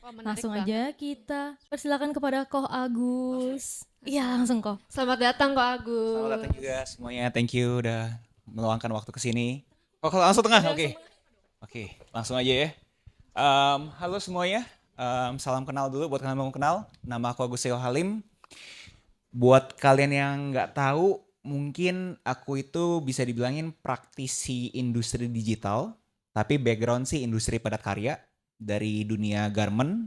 Wah, menarik Langsung banget. aja kita persilakan kepada Koh Agus. Iya, langsung Koh. Selamat datang kok Selamat datang Agus. juga semuanya. Thank you udah meluangkan waktu ke sini. Oh, kalau langsung tengah. Udah Oke. semua. Oke, langsung aja ya. Halo semuanya. Salam kenal dulu buat kalian yang mau kenal. Nama aku Agus Seo Halim. Buat kalian yang nggak tahu, mungkin aku itu bisa dibilangin praktisi industri digital, tapi background sih industri padat karya dari dunia garment.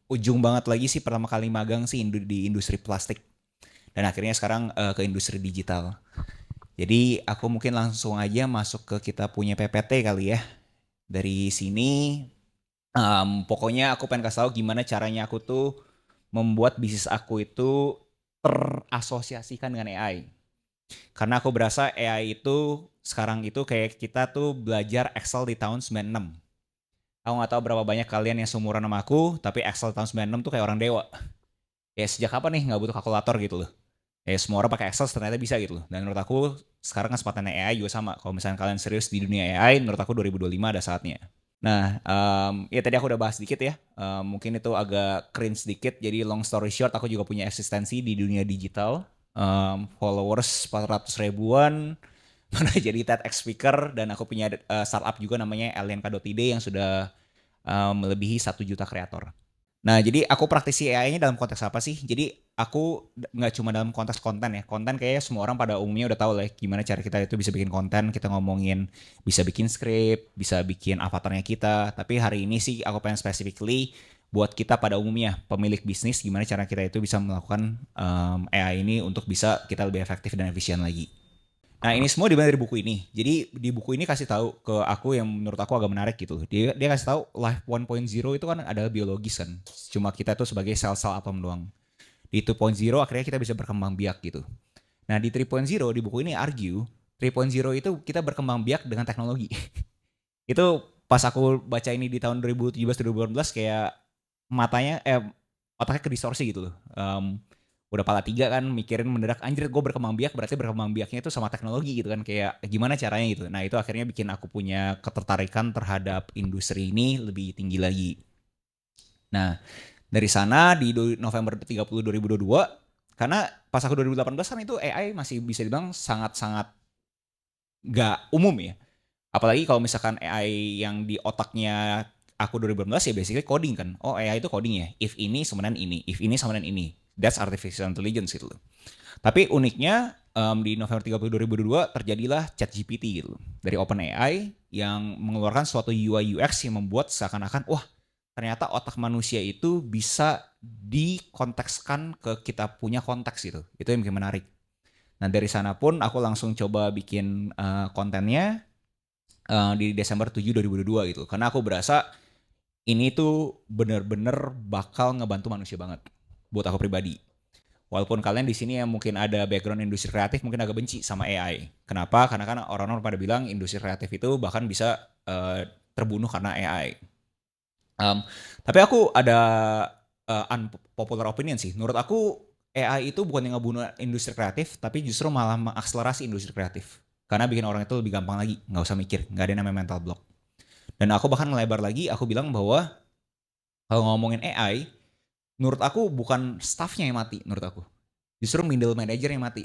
Ujung banget lagi sih pertama kali magang sih di industri plastik dan akhirnya sekarang ke industri digital. Jadi aku mungkin langsung aja masuk ke kita punya PPT kali ya. Dari sini, pokoknya aku pengen kasih tahu gimana caranya aku tuh membuat bisnis aku itu terasosiasikan dengan AI. Karena aku berasa AI itu sekarang itu kayak kita tuh belajar Excel di tahun 96. Aku nggak tahu berapa banyak kalian yang seumuran sama aku, tapi Excel tahun 96 tuh kayak orang dewa. Ya sejak kapan nih nggak butuh kalkulator gitu loh. Semua orang pakai Excel ternyata bisa gitu loh. Dan menurut aku sekarang kesempatannya AI juga sama. Kalau misalnya kalian serius di dunia AI, menurut aku 2025 ada saatnya. Nah, ya tadi aku udah bahas sedikit ya. Mungkin itu agak cringe sedikit. Jadi long story short, aku juga punya eksistensi di dunia digital. Followers 400 ribuan. Pernah jadi TEDx speaker. Dan aku punya startup juga namanya Alien.id yang sudah melebihi 1 juta kreator. Nah, jadi aku praktisi AI-nya dalam konteks apa sih? Jadi aku nggak cuma dalam konteks konten ya. Konten kayaknya semua orang pada umumnya udah tahu lah ya, gimana cara kita itu bisa bikin konten. Kita ngomongin bisa bikin skrip, bisa bikin avatarnya kita. Tapi hari ini sih aku pengen specifically buat kita pada umumnya, pemilik bisnis, gimana cara kita itu bisa melakukan AI ini untuk bisa kita lebih efektif dan efisien lagi. Nah, ini semua dibangun dari buku ini. Jadi di buku ini kasih tahu ke aku yang menurut aku agak menarik gitu. Dia kasih tahu Life 1.0 itu kan adalah biologis kan. Cuma kita tuh sebagai sel-sel atom doang. Di 2.0 akhirnya kita bisa berkembang biak gitu. Nah, di 3.0 di buku ini argue 3.0 itu kita berkembang biak dengan teknologi. Itu pas aku baca ini di tahun 2017-2018 kayak matanya otaknya ke distorsi gitu loh. Udah pala tiga kan mikirin mendadak anjir gue berkembang biak berarti berkembang biaknya itu sama teknologi gitu kan kayak gimana caranya gitu. Nah itu akhirnya bikin aku punya ketertarikan terhadap industri ini lebih tinggi lagi. Nah dari sana di November 30 2022 karena pas aku 2018 kan itu AI masih bisa dibilang sangat-sangat gak umum ya. Apalagi kalau misalkan AI yang di otaknya aku 2018 ya basically coding kan. Oh AI itu coding ya. If ini sebenarnya ini, if ini sebenarnya ini. That's artificial intelligence gitu loh. Tapi uniknya di November 30 2022 terjadilah ChatGPT gitu dari OpenAI yang mengeluarkan suatu UI UX yang membuat seakan-akan wah ternyata otak manusia itu bisa dikontekskan ke kita punya konteks gitu. Itu yang bikin menarik. Nah dari sana pun aku langsung coba bikin kontennya di Desember 7 2022 gitu. Karena aku berasa ini tuh bener-bener bakal ngebantu manusia banget buat aku pribadi. Walaupun kalian di sini yang mungkin ada background industri kreatif mungkin agak benci sama AI. Kenapa? Karena kan orang-orang pada bilang industri kreatif itu bahkan bisa terbunuh karena AI. Um, tapi aku ada unpopular opinion sih. Menurut aku AI itu bukan yang ngebunuh industri kreatif, tapi justru malah mengakselerasi industri kreatif. Karena bikin orang itu lebih gampang lagi, nggak usah mikir, nggak ada yang namanya mental block. Dan aku bahkan melebar lagi, aku bilang bahwa kalau ngomongin AI, menurut aku bukan staffnya yang mati, menurut aku. Justru middle manager yang mati.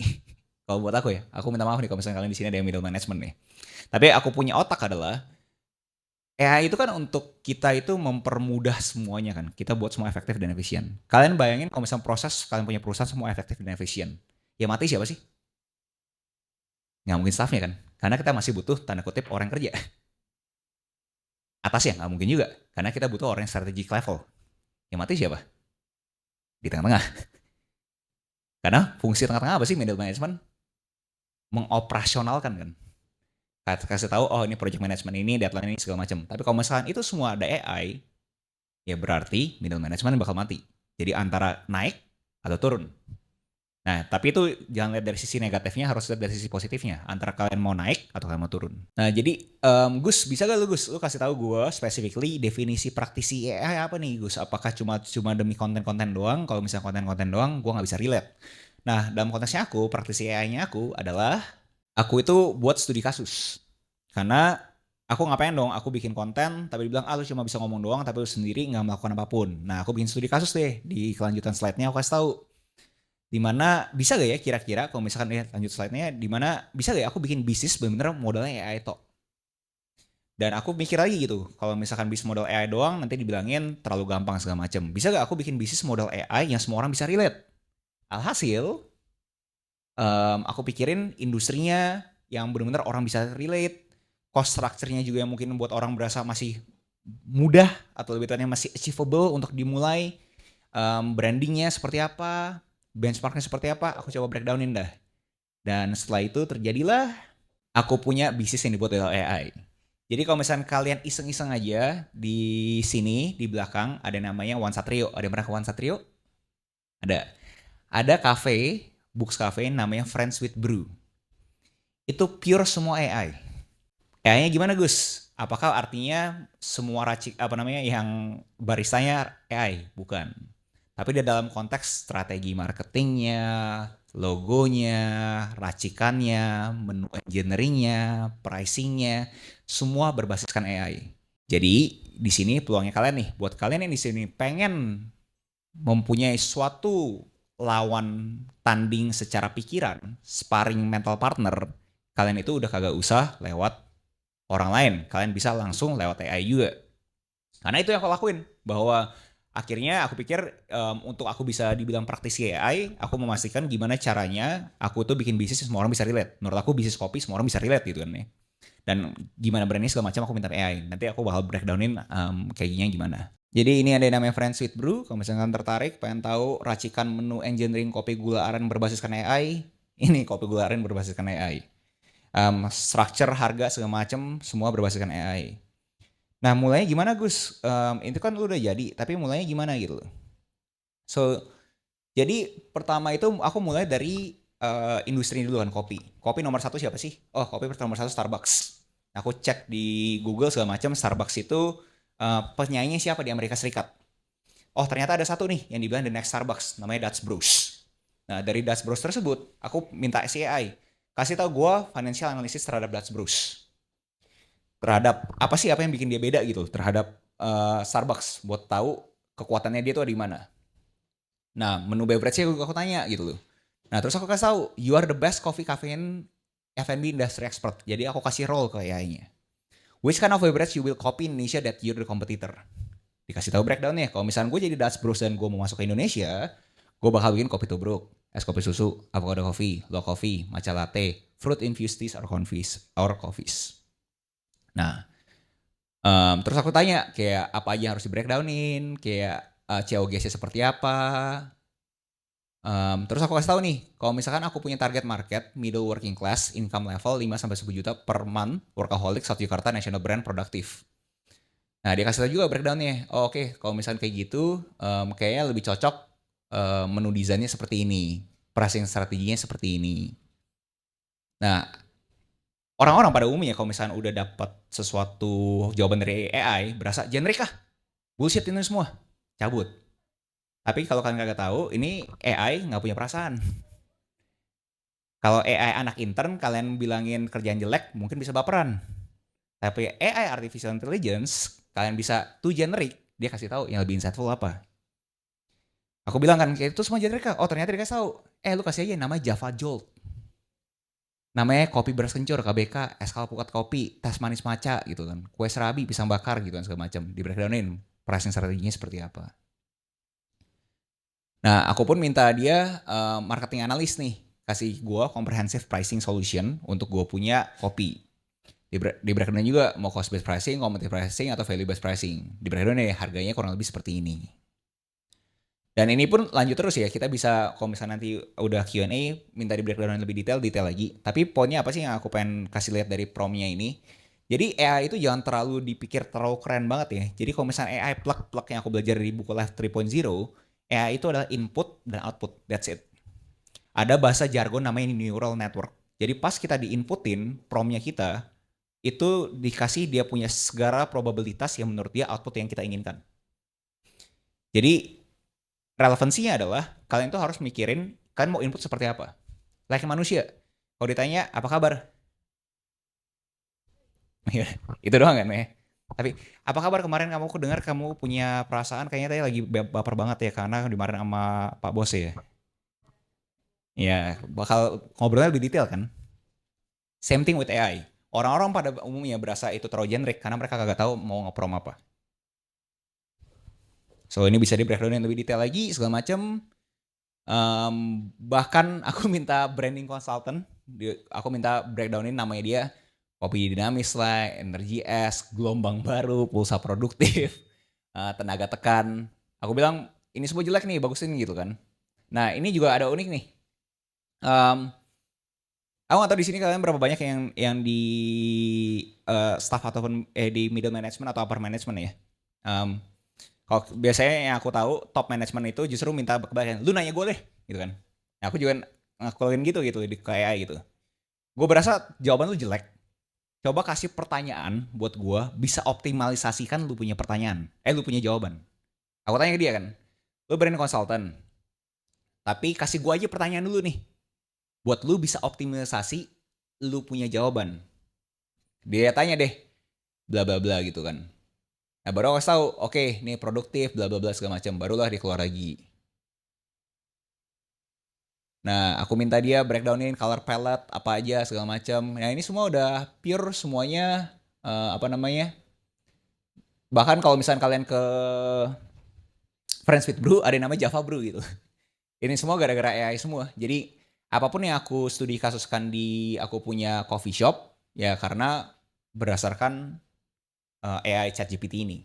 Kalau buat aku ya, aku minta maaf nih kalau misalnya kalian di sini ada yang middle management nih. Tapi aku punya otak adalah AI itu kan untuk kita itu mempermudah semuanya kan. Kita buat semua efektif dan efisien. Kalian bayangin kalau misalnya proses kalian punya perusahaan semua efektif dan efisien. Ya mati siapa sih? Nggak mungkin staffnya kan. Karena kita masih butuh tanda kutip orang kerja. Atas ya nggak mungkin juga. Karena kita butuh orang yang strategic level. Ya mati siapa? Di tengah-tengah. Karena fungsi tengah-tengah apa sih middle management? Mengoperasionalkan kan. Kasih tahu oh ini project management ini deadline ini segala macam. Tapi kalau misalkan itu semua ada AI, ya berarti middle management bakal mati. Jadi antara naik atau turun. Nah, tapi itu jangan lihat dari sisi negatifnya, harus lihat dari sisi positifnya. Antara kalian mau naik atau kalian mau turun. Nah, jadi Gus, bisa gak lu Gus, lu kasih tahu gue specifically definisi praktisi AI apa nih Gus? Apakah cuma cuma demi konten-konten doang? Kalau misalnya konten-konten doang, gue nggak bisa relate. Nah, dalam konteksnya aku, praktisi AI-nya aku adalah aku itu buat studi kasus. Karena Aku ngapain dong? Aku bikin konten, tapi dibilang, lu cuma bisa ngomong doang, tapi lu sendiri nggak melakukan apapun. Nah, aku bikin studi kasus deh. Di kelanjutan slide-nya aku kasih tahu. Dimana bisa gak ya kira-kira, kalau misalkan lanjut slide-nya, dimana bisa gak ya aku bikin bisnis bener-bener modalnya AI tok. Dan aku mikir lagi gitu, kalau misalkan bisnis modal AI doang, nanti dibilangin terlalu gampang segala macam. Bisa gak aku bikin bisnis modal AI yang semua orang bisa relate? Alhasil, aku pikirin industrinya yang benar-benar orang bisa relate, cost structure-nya juga yang mungkin buat orang berasa masih mudah atau lebih tepatnya masih achievable untuk dimulai. Brandingnya seperti apa, benchmarknya seperti apa, aku coba breakdownin dah. Dan setelah itu terjadilah aku punya bisnis yang dibuat oleh AI. Jadi kalau misalnya kalian iseng-iseng aja di sini di belakang ada namanya One Satrio. Ada yang pernah ke One Satrio? Ada. Ada cafe, books cafe namanya Friends with Brew. Itu pure semua AI. AI-nya gimana Gus? Apakah artinya semua racik apa namanya yang baristanya AI? Bukan. Tapi dia dalam konteks strategi marketingnya, logonya, racikannya, menu engineeringnya, pricingnya, semua berbasiskan AI. Jadi di sini peluangnya kalian nih, buat kalian yang di sini pengen mempunyai suatu lawan tanding secara pikiran, sparring mental partner, kalian itu udah kagak usah lewat orang lain, kalian bisa langsung lewat AI juga. Karena itu yang aku lakuin, bahwa akhirnya aku pikir untuk aku bisa dibilang praktisi AI, aku memastikan gimana caranya aku tuh bikin bisnis semua orang bisa relate. Menurut aku bisnis kopi semua orang bisa relate gitu kan ya. Dan gimana brandnya segala macam aku minta AI. Nanti aku bakal breakdownin kayak gimana. Jadi ini ada yang namanya Friends with Brew. Kalau misalkan tertarik, pengen tahu racikan menu engineering kopi gula aren berbasiskan AI, ini kopi gula aren berbasiskan AI. Structure, harga, segala macam, semua berbasiskan AI. Nah mulainya gimana Gus? Itu kan lu udah jadi, tapi mulainya gimana gitu loh. So, jadi pertama itu aku mulai dari industri dulu kan, kopi. Kopi nomor satu siapa sih? Oh, kopi nomor satu Starbucks. Aku cek di Google segala macam, Starbucks itu penyanyinya siapa di Amerika Serikat. Oh, ternyata ada satu nih yang dibilang the next Starbucks, namanya Dutch Bros. Nah, dari Dutch Bros tersebut, aku minta CAI. Kasih tahu gue financial analysis terhadap Dutch Bros. Terhadap apa yang bikin dia beda gitu terhadap Starbucks, buat tahu kekuatannya dia tuh di mana. Nah, menu beverage-nya aku tanya gitu loh. Nah, terus aku kasih tahu, you are the best coffee caffeine F&B industry expert. Jadi aku kasih role ke AI-nya. Which kind of beverage you will copy in Indonesia that you're the competitor? Dikasih tahu breakdown-nya. Kalau misalnya gue jadi Dutch Bros dan gue mau masuk ke Indonesia, gue bakal bikin kopi tubruk, es kopi susu, avocado coffee, low coffee, matcha latte, fruit infused teas or coffees. Nah, terus aku tanya kayak apa aja yang harus di breakdownin, kayak COGS-nya seperti apa. Terus aku kasih tahu nih, kalau misalkan aku punya target market middle working class, income level 5-10 juta per month, workaholic, South Jakarta, national brand, produktif. Nah dia kasih tahu juga breakdownnya. Oh, oke, kalau misalkan kayak gitu, kayaknya lebih cocok menu desainnya seperti ini, pricing strateginya seperti ini. Nah orang-orang pada umumnya kalau misalkan udah dapat sesuatu jawaban dari AI, berasa generik ah, bullshit ini semua, cabut. Tapi kalau kalian kagak tahu, ini AI nggak punya perasaan. Kalau AI anak intern, kalian bilangin kerjaan jelek, mungkin bisa baperan. Tapi AI artificial intelligence, kalian bisa too generic, dia kasih tahu yang lebih insightful apa. Aku bilang kan, kayak itu semua generic kah? Oh ternyata dia kasih tahu. Lu kasih aja nama Java Jolt. Namanya kopi beras kencur, KBK, es alpukat kopi, teh manis maca gitu kan. Kue serabi, pisang bakar gitu kan segala macam. Di breakdownin pricing strateginya seperti apa. Nah, aku pun minta dia marketing analis nih, kasih gue comprehensive pricing solution untuk gue punya kopi. Di breakdown juga mau cost based pricing, competitive pricing, atau value based pricing. Di breakdown ya harganya kurang lebih seperti ini. Dan ini pun lanjut terus ya, kita bisa kalau misalnya nanti udah Q&A, minta di breakdown lebih detail lagi. Tapi poinnya apa sih yang aku pengen kasih lihat dari promnya ini? Jadi AI itu jangan terlalu dipikir terlalu keren banget ya. Jadi kalau misalnya AI plug yang aku belajar di buku Life 3.0, AI itu adalah input dan output, that's it. Ada bahasa jargon namanya neural network. Jadi pas kita diinputin promnya kita, itu dikasih dia punya segala probabilitas yang menurut dia output yang kita inginkan. Jadi relevansinya adalah kalian tuh harus mikirin kalian mau input seperti apa. Like manusia, kalau ditanya apa kabar, Iya, itu doang kan ya. Tapi apa kabar kemarin kamu, aku dengar kamu punya perasaan kayaknya tadi lagi baper banget ya karena dimarahin sama Pak Bos ya. Ya, bakal ngobrolnya lebih detail kan. Same thing with AI. Orang-orang pada umumnya berasa itu terlalu generik karena mereka kagak tahu mau ngeprom apa. So ini bisa di breakdown yang lebih detail lagi segala macam. Bahkan aku minta branding consultant, aku minta breakdownin namanya dia kopi dinamis lah, energi es, gelombang baru, pulsa produktif, tenaga tekan. Aku bilang ini semua jelek nih, bagusin gitu kan. Nah ini juga ada unik nih. Um, aku nggak tahu di sini kalian berapa banyak yang di staff ataupun di middle management atau upper management ya. Um, Kalau biasanya yang aku tahu top management itu justru minta kebalikan, lu nanya gue deh, gitu kan. Nah, aku juga ngelakuin gitu di kayak gitu. Gue berasa jawaban lu jelek. Coba kasih pertanyaan buat gue, bisa optimalisasikan lu punya pertanyaan. Lu punya jawaban. Aku tanya ke dia kan, lu brand consultant, tapi kasih gue aja pertanyaan dulu nih. Buat lu bisa optimalisasi, lu punya jawaban. Dia tanya deh, bla bla bla gitu kan. Nah baru aku tahu, oke, ini produktif, bla bla bla segala macam. Barulah dia keluar lagi. Nah, aku minta dia breakdownin color palette apa aja segala macam. Nah, ini semua udah pure semuanya apa namanya? Bahkan kalau misalnya kalian ke Friends with Brew ada yang namanya Java Brew gitu. Ini semua gara-gara AI semua. Jadi apapun yang aku studi kasuskan di aku punya coffee shop ya karena berdasarkan AI ChatGPT ini.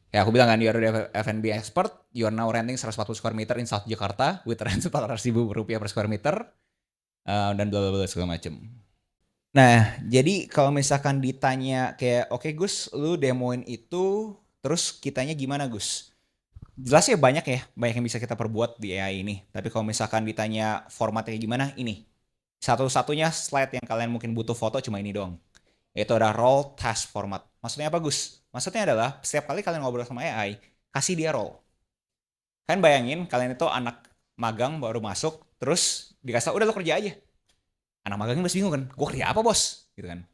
Ya aku bilang kan, you are the F&B expert, you are now renting 140 square meter in South Jakarta with rent 400 ribu rupiah per square meter dan bla bla bla segala macam. Nah, jadi kalau misalkan ditanya kayak, oke Gus, lu demoin itu, terus kitanya gimana Gus? Jelas ya banyak yang bisa kita perbuat di AI ini. Tapi kalau misalkan ditanya formatnya gimana, ini. Satu-satunya slide yang kalian mungkin butuh foto cuma ini doang. Yaitu ada role task format. Maksudnya apa Gus? Maksudnya adalah setiap kali kalian ngobrol sama AI, kasih dia role. Kalian bayangin kalian itu anak magang baru masuk, terus dikasih udah lo kerja aja. Anak magangnya masih bingung kan, gue kerja apa bos? Gitu kan.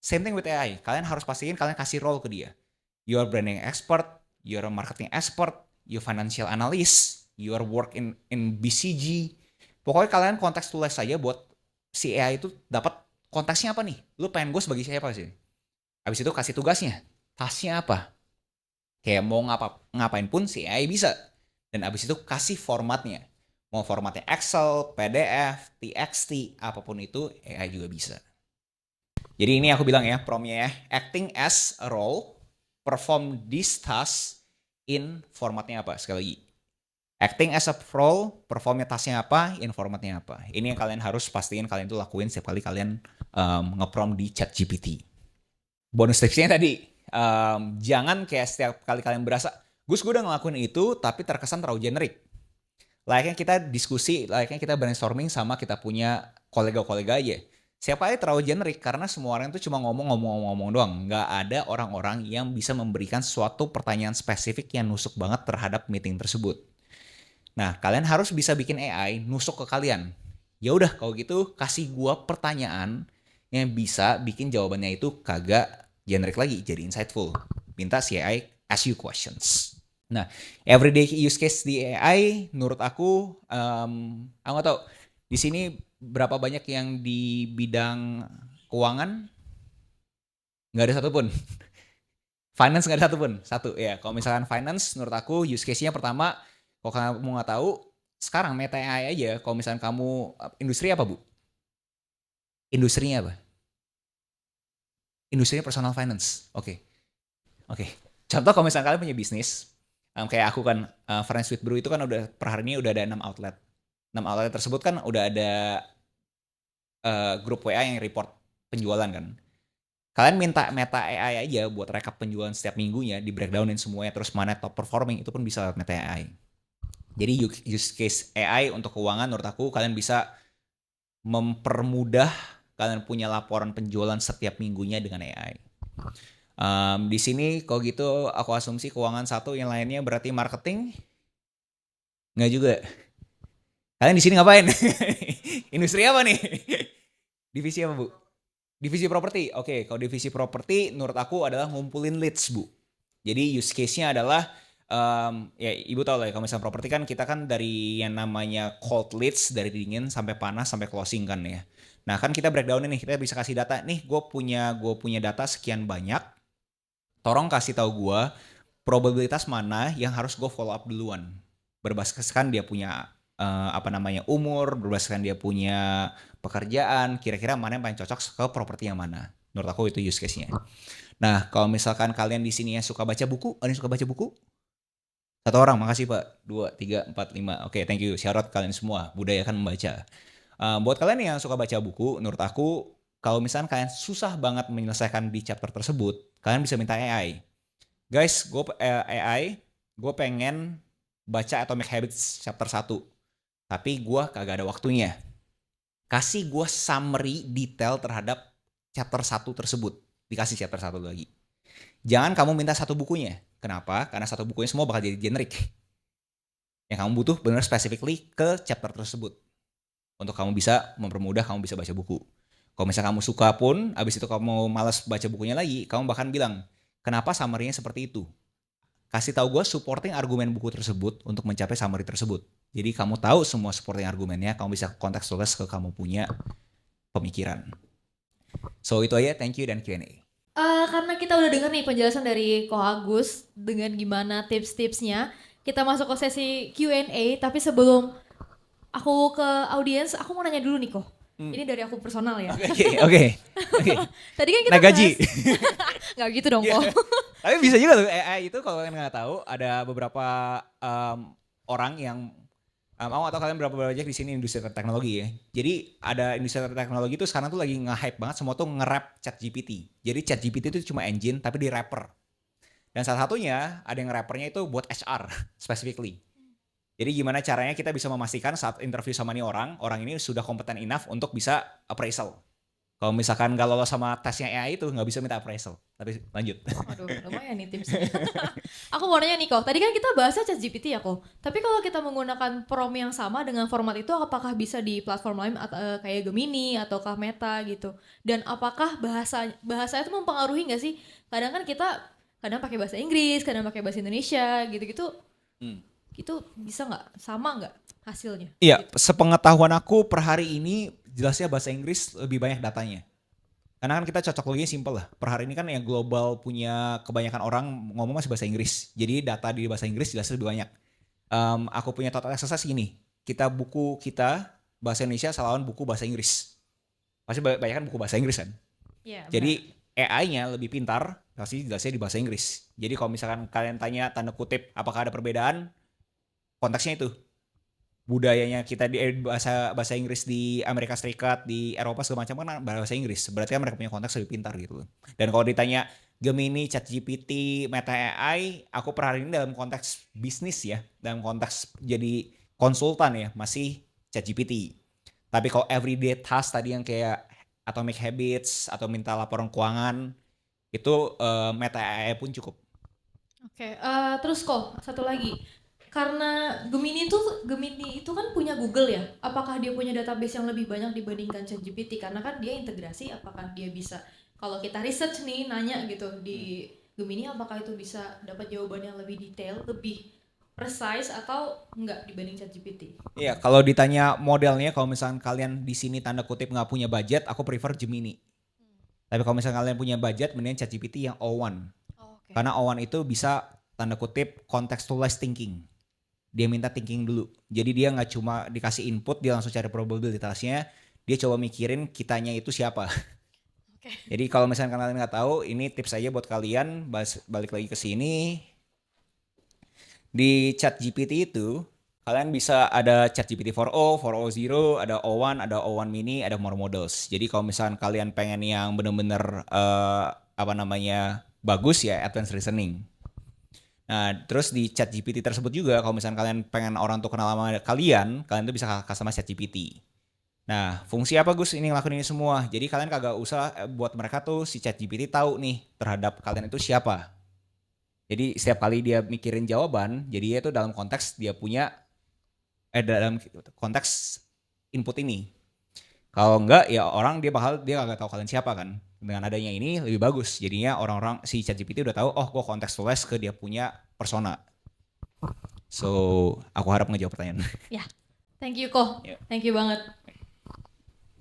Same thing with AI. Kalian harus pastiin kalian kasih role ke dia. You are branding expert, you are marketing expert, you financial analyst, you are work in BCG. Pokoknya kalian konteks tulis saja buat si AI itu dapat konteksnya apa nih? Lu pengen gue sebagai siapa sih? Habis itu kasih tugasnya. Tasknya apa? Kayak mau ngapain pun si AI bisa. Dan abis itu kasih formatnya. Mau formatnya Excel, PDF, TXT, apapun itu AI juga bisa. Jadi ini aku bilang ya, promnya ya, acting as a role, perform this task in formatnya apa? Sekali lagi, acting as a role, performnya tasknya apa, in formatnya apa. Ini yang kalian harus pastiin kalian tuh lakuin setiap kali kalian nge-prompt di ChatGPT. Bonus tipsnya tadi, jangan kayak setiap kali kalian berasa, Gus gue udah ngelakuin itu tapi terkesan terlalu generik. Layaknya kita diskusi, layaknya kita brainstorming sama kita punya kolega-kolega aja. Siapa aja terlalu generik karena semua orang itu cuma ngomong doang. Nggak ada orang-orang yang bisa memberikan suatu pertanyaan spesifik yang nusuk banget terhadap meeting tersebut. Nah, kalian harus bisa bikin AI nusuk ke kalian. Ya udah kalau gitu kasih gua pertanyaan yang bisa bikin jawabannya itu kagak generik lagi, jadi insightful. Minta si AI ask you questions. Nah, everyday use case di AI, menurut aku nggak tahu di sini berapa banyak yang di bidang keuangan, nggak ada satupun. Finance nggak ada satupun. Satu ya. Kalau misalkan finance, menurut aku use case-nya pertama, kalau kamu nggak tahu, sekarang Meta AI aja. Kalau misalkan kamu industri apa bu? Industrinya apa? Industrinya personal finance. Oke, oke. Contoh kalau misalkan kalian punya bisnis, kayak aku kan, Friends with Brew itu kan udah per hari ini udah ada 6 outlet. 6 outlet tersebut kan udah ada grup WA yang report penjualan kan. Kalian minta Meta AI aja buat rekap penjualan setiap minggunya, di breakdownin semuanya, terus mana top performing, itu pun bisa lewat Meta AI. Jadi use case AI untuk keuangan menurut aku kalian bisa mempermudah kalian punya laporan penjualan setiap minggunya dengan AI. Di sini kalau gitu aku asumsi keuangan satu, yang lainnya berarti marketing? Nggak juga. Kalian di sini ngapain? Industri apa nih? Divisi apa bu? Divisi properti. Oke, kalau divisi properti menurut aku adalah ngumpulin leads, Bu. Jadi use case-nya adalah ya Ibu tahu lah ya, kalau misalnya properti kan kita kan dari yang namanya cold leads, dari dingin sampai panas sampai closing kan ya. Nah, kan kita breakdown ini, kita bisa kasih data nih, gue punya data sekian banyak. Tolong kasih tahu gue probabilitas mana yang harus gue follow up duluan. Berbasiskan dia punya umur, berbasiskan dia punya pekerjaan, kira-kira mana yang paling cocok ke properti yang mana. Menurut aku itu use case-nya. Nah, kalau misalkan kalian di sini yang suka baca buku, ada yang suka baca buku? Satu orang, makasih Pak. Dua, tiga, empat, lima. Oke, thank you. Shout out kalian semua. Budayakan membaca. Buat kalian yang suka baca buku, menurut aku, kalau misalkan kalian susah banget menyelesaikan di chapter tersebut, kalian bisa minta AI. Guys, AI, gue pengen baca Atomic Habits chapter 1. Tapi gue kagak ada waktunya. Kasih gue summary detail terhadap chapter 1 tersebut. Dikasih chapter 1 lagi. Jangan kamu minta satu bukunya. Kenapa? Karena satu bukunya semua bakal jadi generik. Yang kamu butuh benar specifically ke chapter tersebut. Untuk kamu bisa mempermudah kamu bisa baca buku. Kalau misalnya kamu suka pun, abis itu kamu malas baca bukunya lagi, kamu bahkan bilang, kenapa summary-nya seperti itu? Kasih tahu gue supporting argumen buku tersebut untuk mencapai summary tersebut. Jadi kamu tahu semua supporting argumennya, kamu bisa kontekstualis ke kamu punya pemikiran. So itu aja, thank you dan Q&A. Karena kita udah denger nih penjelasan dari Ko Agus dengan gimana tips-tipsnya, kita masuk ke sesi Q&A. Tapi sebelum aku ke audiens, aku mau nanya dulu nih Ko. Ini dari aku personal ya. Oke. Tadi kan kita Naik gaji. Nggak gitu dong Ko. Tapi bisa juga loh AI itu kalau kalian nggak tahu ada beberapa orang yang mau atau kalian berapa banyak di sini industri teknologi ya. Jadi ada industri teknologi itu sekarang tuh lagi nge-hype banget semua tuh nge-rap ChatGPT. Jadi ChatGPT itu cuma engine tapi di rapper. Dan salah satunya ada yang rappernya itu buat HR specifically. Jadi gimana caranya kita bisa memastikan saat interview sama nih orang ini sudah kompeten enough untuk bisa appraisal. Kalau misalkan nggak lolos sama tesnya AI itu nggak bisa minta appraisal. Tapi lanjut. Waduh, lumayan nih tipsnya. Aku mau nanya nih Ko, tadi kan kita bahasnya ChatGPT ya Ko. Tapi kalau kita menggunakan prompt yang sama dengan format itu, apakah bisa di platform lain kayak Gemini ataukah Meta gitu? Dan apakah bahasa itu mempengaruhi nggak sih? Kadang kan kita kadang pakai bahasa Inggris, kadang pakai bahasa Indonesia, gitu-gitu. Itu bisa nggak? Sama nggak hasilnya? Iya, sepengetahuan aku per hari ini jelasnya bahasa Inggris lebih banyak datanya. Karena kan kita cocok loginya simple lah. Per hari ini kan yang global punya kebanyakan orang ngomong masih bahasa Inggris. Jadi data di bahasa Inggris jelasnya lebih banyak. Aku punya total exercise gini. Buku kita bahasa Indonesia lawan buku bahasa Inggris. Pasti banyak kan buku bahasa Inggris kan. Iya. Jadi AI-nya lebih pintar pasti jelasnya di bahasa Inggris. Jadi kalau misalkan kalian tanya tanda kutip apakah ada perbedaan, konteksnya itu. Budayanya kita di bahasa Inggris di Amerika Serikat, di Eropa segala macam kan bahasa Inggris. Berarti kan mereka punya konteks lebih pintar gitu. Dan kalau ditanya Gemini, ChatGPT, Meta AI, aku per hari ini dalam konteks bisnis ya, dalam konteks jadi konsultan ya, masih ChatGPT. Tapi kalau everyday task tadi yang kayak Atomic Habits atau minta laporan keuangan, itu Meta AI pun cukup. Oke, terus Ko, satu lagi. Karena Gemini itu kan punya Google ya. Apakah dia punya database yang lebih banyak dibandingkan ChatGPT? Karena kan dia integrasi, apakah dia bisa kalau kita research nih nanya gitu di Gemini, apakah itu bisa dapat jawaban yang lebih detail, lebih precise atau enggak dibanding ChatGPT? Iya, kalau ditanya modelnya, kalau misalkan kalian di sini tanda kutip nggak punya budget, aku prefer Gemini. Tapi kalau misalkan kalian punya budget, mending ChatGPT yang O1. Oh, oke. Karena O1 itu bisa tanda kutip contextualized thinking. Dia minta thinking dulu. Jadi dia nggak cuma dikasih input, dia langsung cari probabilitasnya. Dia coba mikirin kitanya itu siapa. Oke. Jadi kalau misalkan kalian nggak tahu, ini tips aja buat kalian. Balik lagi ke sini. Di ChatGPT itu, kalian bisa ada ChatGPT 4o, 4o0, ada O1, ada O1 mini, ada more models. Jadi kalau misalkan kalian pengen yang bener-bener bagus ya, advanced reasoning. Nah, terus di ChatGPT tersebut juga kalau misalkan kalian pengen orang tuh kenal sama kalian tuh bisa customize ChatGPT. Nah, fungsi apa Gus ini ngelakuin ini semua? Jadi kalian kagak usah buat mereka tuh si ChatGPT tahu nih terhadap kalian itu siapa. Jadi setiap kali dia mikirin jawaban, jadi itu dalam konteks dia punya dalam konteks input ini. Kalau enggak ya orang dia nggak tahu kalian siapa kan. Dengan adanya ini lebih bagus. Jadinya orang-orang si ChatGPT udah tahu, oh gue contextualize ke dia punya persona. So aku harap ngejawab pertanyaan. Ya, thank you Ko. Ya. Thank you banget.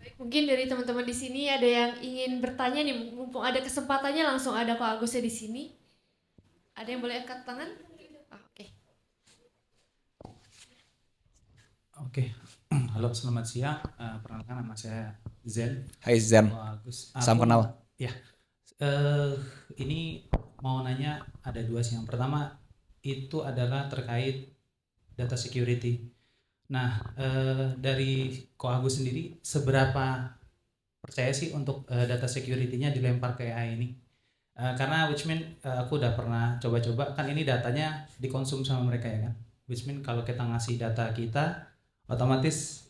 Baik, mungkin dari teman-teman di sini ada yang ingin bertanya nih, mumpung ada kesempatannya langsung ada Ko Agusnya di sini. Ada yang boleh angkat tangan? Oke. Oke, halo selamat siang. Perkenalkan nama saya Zen. Hai Zen, Ko Agus. salam kenal. Ya, ini mau nanya ada dua sih. Yang pertama itu adalah terkait data security. Nah, dari Ko Agus sendiri seberapa percaya sih untuk data security-nya dilempar ke AI ini? Karena which mean aku udah pernah coba-coba, kan ini datanya dikonsum sama mereka ya kan. Which mean kalau kita ngasih data kita, otomatis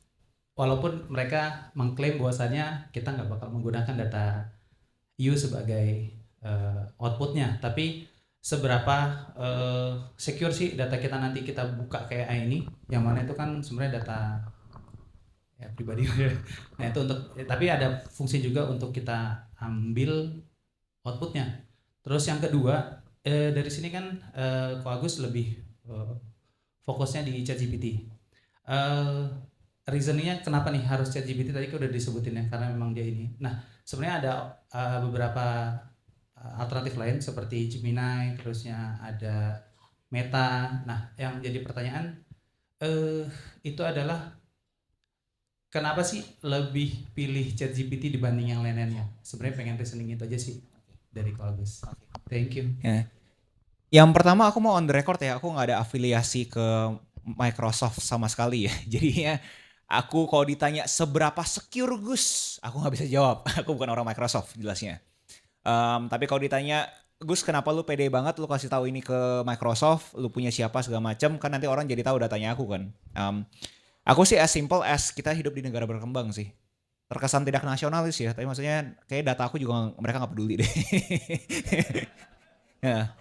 walaupun mereka mengklaim bahwasannya kita nggak bakal menggunakan data you sebagai outputnya, tapi seberapa secure sih data kita nanti kita buka ke AI ini, yang mana itu kan sebenarnya data ya pribadi. Nah itu untuk, tapi ada fungsi juga untuk kita ambil outputnya. Terus yang kedua, dari sini kan Ko Agus lebih fokusnya di ChatGPT. Reasoningnya kenapa nih harus ChatGPT, tadi kan udah disebutin ya, karena memang dia ini. Nah sebenarnya ada beberapa alternatif lain seperti Gemini, terusnya ada Meta. Nah yang jadi pertanyaan itu adalah kenapa sih lebih pilih ChatGPT dibanding yang lain-lainnya? Sebenarnya pengen reasoning itu aja sih dari Ko Agus. Thank you. Ya. Yang pertama aku mau on the record ya, aku nggak ada afiliasi ke Microsoft sama sekali ya. Jadinya aku kalau ditanya seberapa secure Gus, aku nggak bisa jawab. Aku bukan orang Microsoft jelasnya. Tapi kalau ditanya Gus kenapa lu pede banget lu kasih tahu ini ke Microsoft, lu punya siapa segala macam, kan nanti orang jadi tahu datanya aku kan. Aku sih as simple as kita hidup di negara berkembang sih. Terkesan tidak nasionalis ya, tapi maksudnya kayak data aku juga mereka nggak peduli deh. Ya.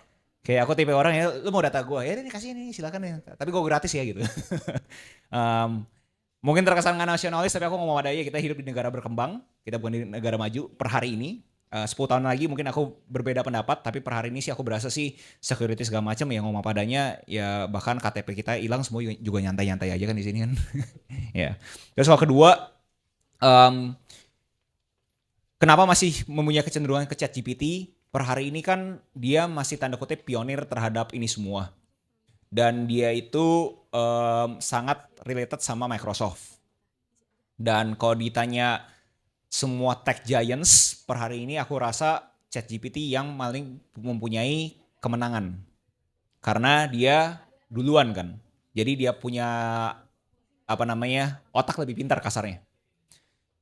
Kayak aku tipe orang ya, lu mau data gue, ya ini kasih ini silakan ya. Tapi gue gratis ya gitu. Mungkin terkesan nggak nasionalis, tapi aku ngomong adanya kita hidup di negara berkembang, kita bukan di negara maju per hari ini. 10 tahun lagi mungkin aku berbeda pendapat, tapi per hari ini sih aku berasa sih security segala macam ya ngomong padanya, ya bahkan KTP kita hilang semua juga nyantai-nyantai aja kan di sini kan. Ya. Terus soal kedua, kenapa masih mempunyai kecenderungan ke ChatGPT? Per hari ini kan dia masih tanda kutip pionir terhadap ini semua. Dan dia itu sangat related sama Microsoft. Dan kalau ditanya semua tech giants per hari ini aku rasa ChatGPT yang paling mempunyai kemenangan. Karena dia duluan kan. Jadi dia punya otak lebih pintar kasarnya.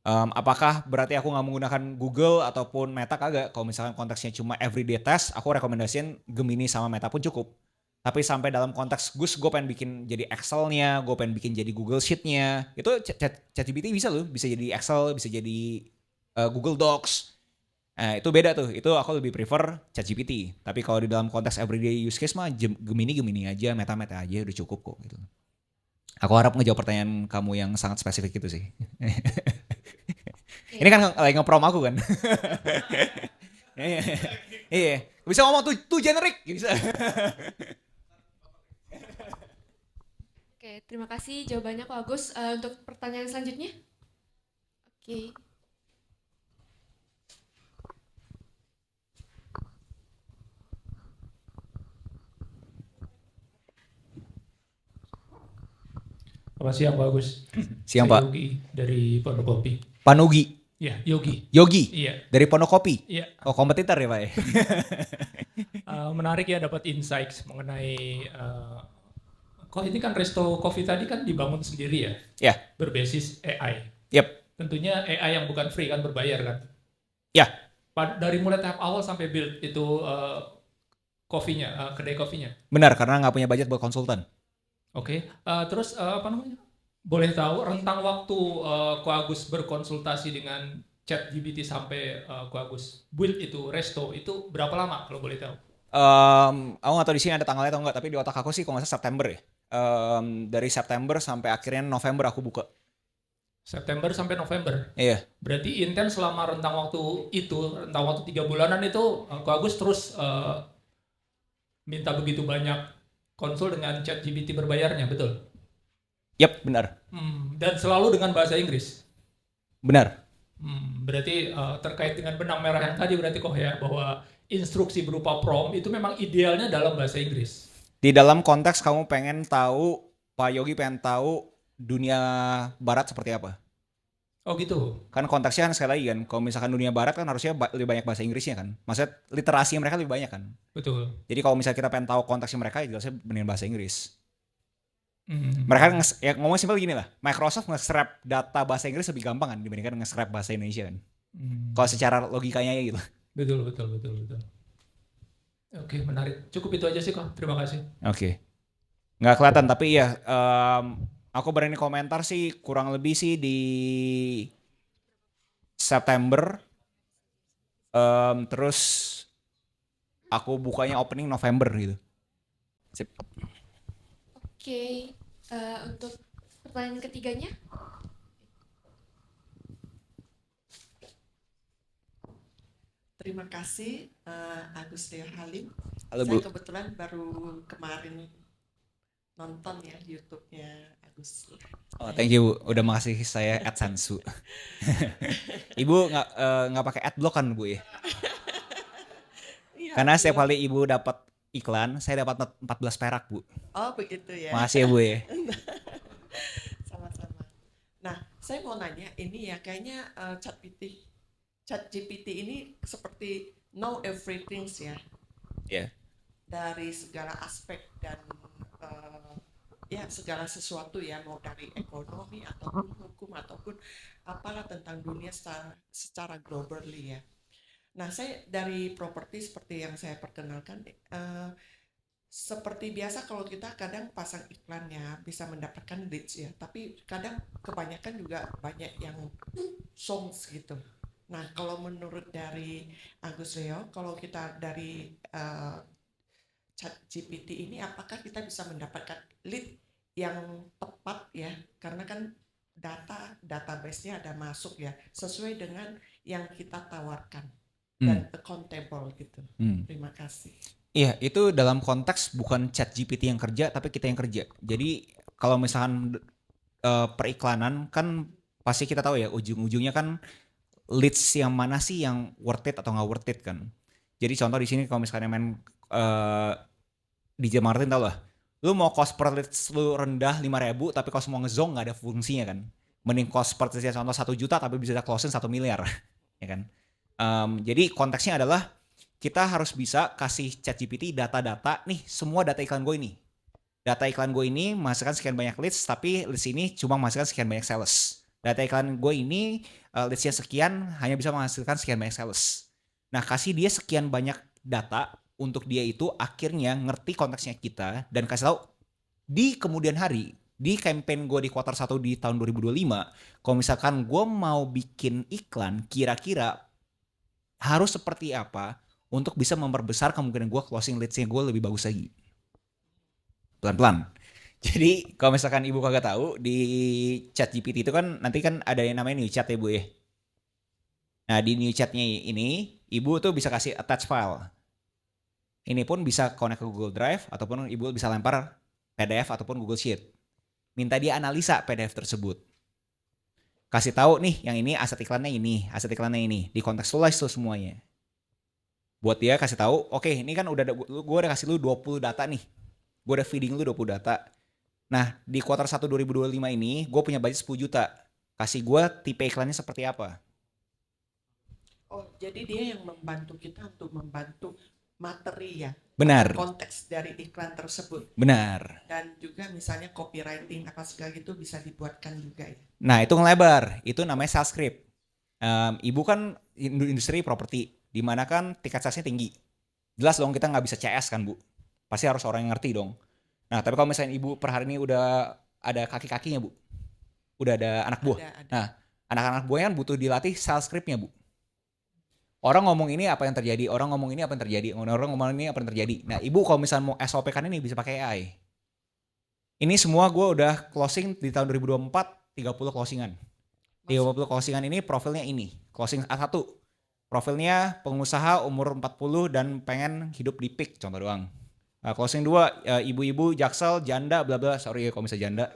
Apakah berarti aku nggak menggunakan Google ataupun Meta? Kagak. Kalau misalkan konteksnya cuma everyday test, aku rekomendasiin Gemini sama Meta pun cukup. Tapi sampai dalam konteks Gus, gue pengen bikin jadi Excel-nya, gue pengen bikin jadi Google Sheet-nya. Itu ChatGPT bisa loh, bisa jadi Excel, bisa jadi Google Docs. Nah, itu beda tuh. Itu aku lebih prefer ChatGPT. Tapi kalau di dalam konteks everyday use case mah Gemini aja, Meta aja udah cukup kok gitu. Aku harap ngejawab pertanyaan kamu yang sangat spesifik itu sih. Ini kan lagi nge-prom aku kan. Iya. Bisa ngomong tuh generik bisa. Oke, terima kasih jawabannya Ko Agus. Untuk pertanyaan selanjutnya? Oke. Selamat siang Pak Agus. Siang Saya Pak. Yogi dari Pondokopi. Panugi. Ya, Yogi. Yogi. Iya. Dari Ponokopi. Iya. Oh kompetitor ya Pak ya. Menarik ya dapat insights mengenai kok ini kan Resto Coffee tadi kan dibangun sendiri ya. Ya. Berbasis AI. Yep. Tentunya AI yang bukan free kan, berbayar kan. Ya. Dari mulai tahap awal sampai build itu kopinya, kedai kopinya. Benar karena nggak punya budget buat konsultan. Oke. Terus apa namanya? Boleh tahu rentang waktu Ko Agus berkonsultasi dengan ChatGPT sampai Ko Agus build itu Resto itu berapa lama kalau boleh tahu? Aku nggak tahu di sini ada tanggalnya atau enggak, tapi di otak aku sih kalau nggak salah September ya. Dari September sampai akhirnya November aku buka. September sampai November. Iya. Berarti intens selama rentang waktu itu, rentang waktu 3 bulanan itu, Ko Agus terus minta begitu banyak konsul dengan ChatGPT berbayarnya, betul? Yap, benar. Dan selalu dengan bahasa Inggris. Benar. Berarti terkait dengan benang merah yang tadi berarti kok ya, bahwa instruksi berupa prompt itu memang idealnya dalam bahasa Inggris. Di dalam konteks kamu pengen tahu, Pak Yogi pengen tahu dunia barat seperti apa. Oh gitu. Kan konteksnya kan sekali lagi kan, kalau misalkan dunia barat kan harusnya lebih banyak bahasa Inggrisnya kan. Maksudnya literasi mereka lebih banyak kan. Betul. Jadi kalau misalnya kita pengen tahu konteksnya mereka, ya jelasnya bener bahasa Inggris. Hmm. Mereka ya ngomong simpel gini lah, Microsoft nge-scrap data bahasa Inggris lebih gampang kan dibandingkan nge-scrap bahasa Indonesia kan. Kalau secara logikanya ya gitu. Betul. Oke, menarik. Cukup itu aja sih kok. Terima kasih. Oke. Nggak kelihatan tapi ya aku berani komentar sih kurang lebih sih di September. Terus aku bukanya opening November gitu. Sip. Oke, untuk pertanyaan ketiganya. Terima kasih Agus Leo Halim. Halo, Saya Bu. kebetulan baru kemarin nonton ya YouTube-nya Agus. Oh, thank you Bu. Udah makasih saya AdSense Bu. Ibu nggak pakai adblock kan Bu ya? Iya, Karena setiap iya. kali Ibu dapat iklan, saya dapat 14 perak Bu. Oh begitu ya. Makasih ya Bu ya. Sama-sama. Nah, saya mau nanya ini ya kayaknya ChatGPT ini seperti know everything ya. Iya. Dari segala aspek dan ya segala sesuatu ya, mau dari ekonomi ataupun hukum ataupun apalah tentang dunia secara globally ya. Nah, saya dari properti seperti yang saya perkenalkan, seperti biasa kalau kita kadang pasang iklannya bisa mendapatkan leads ya, tapi kadang kebanyakan juga banyak yang songs gitu. Nah, kalau menurut dari Agus Leo, kalau kita dari ChatGPT ini, apakah kita bisa mendapatkan lead yang tepat ya? Karena kan database-nya ada masuk ya, sesuai dengan yang kita tawarkan dan accountable gitu. Terima kasih. Iya, itu dalam konteks bukan ChatGPT yang kerja, tapi kita yang kerja. Jadi kalau misalkan periklanan kan pasti kita tahu ya ujung-ujungnya kan leads yang mana sih yang worth it atau nggak worth it kan. Jadi contoh di sini kalau misalkan main DJ Martin tau lah, lu mau cost per leads lu rendah 5.000 tapi kalau semua ngezong nggak ada fungsinya kan. Mending cost per leads contoh 1 juta tapi bisa closing 1 miliar ya kan. Jadi konteksnya adalah kita harus bisa kasih ChatGPT data-data nih, semua data iklan gue ini. Data iklan gue ini menghasilkan sekian banyak leads, tapi leads ini cuma menghasilkan sekian banyak sales. Data iklan gue ini leads-nya sekian hanya bisa menghasilkan sekian banyak sales. Nah, kasih dia sekian banyak data untuk dia itu akhirnya ngerti konteksnya kita dan kasih tahu di kemudian hari, di campaign gue di kuartal 1 di tahun 2025, kalau misalkan gue mau bikin iklan kira-kira harus seperti apa untuk bisa memperbesar kemungkinan gue closing leads-nya gue lebih bagus lagi. Pelan-pelan. Jadi kalau misalkan ibu kagak tahu di ChatGPT itu kan nanti kan ada yang namanya new chat ya Bu ya. Nah di new chatnya ini ibu tuh bisa kasih attach file. Ini pun bisa connect ke Google Drive ataupun ibu bisa lempar PDF ataupun Google Sheet. Minta dia analisa PDF tersebut. Kasih tahu nih yang ini aset iklannya ini, aset iklannya ini. Di contextualize tuh semuanya. Buat dia kasih tahu, oke, ini kan gue udah kasih lu 20 data nih. Gue udah feeding lu 20 data. Nah, di kuartal 1 2025 ini, gue punya budget 10 juta. Kasih gue tipe iklannya seperti apa. Oh, jadi dia yang membantu kita untuk membantu materi ya. Benar. Konteks dari iklan tersebut. Benar. Dan juga misalnya copywriting apa segala gitu bisa dibuatkan juga ya. Nah, itu ngelebar. Itu namanya sales script. Ibu kan industri properti. Dimana kan tiket salesnya tinggi. Jelas dong kita nggak bisa CS kan Bu. Pasti harus orang yang ngerti dong. Nah tapi kalau misalnya ibu per hari ini udah ada kaki-kakinya Bu. Udah ada anak buah. Ada. Nah anak-anak buahnya kan butuh dilatih sales scriptnya Bu. Orang ngomong ini apa yang terjadi, orang ngomong ini apa yang terjadi, orang ngomong ini apa yang terjadi. Nah ibu kalau misalnya mau SOP kan ini bisa pakai AI. Ini semua gue udah closing di tahun 2024, 30 closingan. Di 50 closingan ini profilnya ini. Closing A1. Profilnya pengusaha umur 40 dan pengen hidup di peak, contoh doang. Closing 2, ibu-ibu, jaksel, janda, bla bla. Sorry ya kalau misalnya janda.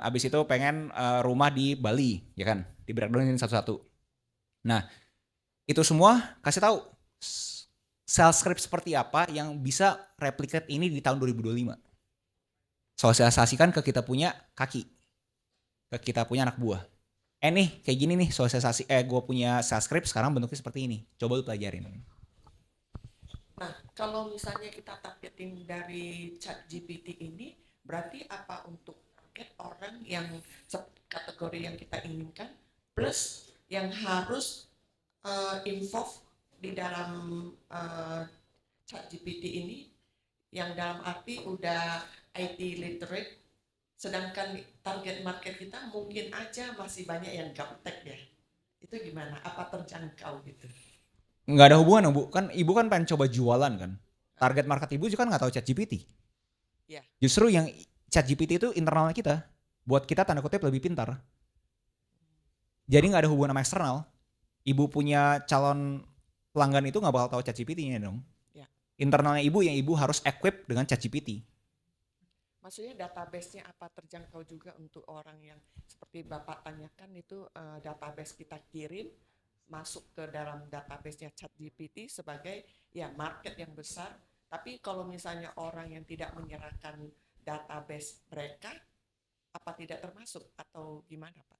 Abis itu pengen rumah di Bali, ya kan? Di breakdownin satu-satu. Nah, itu semua kasih tahu sales script seperti apa yang bisa replicate ini di tahun 2025. Sosialisasikan ke kita punya kaki, ke kita punya anak buah. Nih kayak gini nih sosialisasi, gue punya sales script sekarang bentuknya seperti ini. Coba lu pelajarin. Nah, kalau misalnya kita targeting dari ChatGPT ini, berarti apa untuk target orang yang kategori yang kita inginkan, plus yang harus involve di dalam ChatGPT ini, yang dalam arti udah IT literate, sedangkan target market kita mungkin aja masih banyak yang gaptek ya. Itu gimana? Apa terjangkau gitu? Nggak ada hubungan, Bu. Kan ibu kan pengen coba jualan kan. Target market ibu juga kan nggak tahu ChatGPT. Ya. Justru yang ChatGPT itu internalnya kita. Buat kita tanda kutip lebih pintar. Jadi nggak ada hubungan sama eksternal. Ibu punya calon pelanggan itu nggak bakal tahu ChatGPT-nya dong. Ya. Internalnya ibu yang ibu harus equip dengan ChatGPT. Maksudnya database-nya apa terjangkau juga untuk orang yang seperti Bapak tanyakan itu database kita kirim masuk ke dalam database-nya ChatGPT sebagai ya market yang besar. Tapi kalau misalnya orang yang tidak menyerahkan database mereka, apa tidak termasuk atau gimana Pak?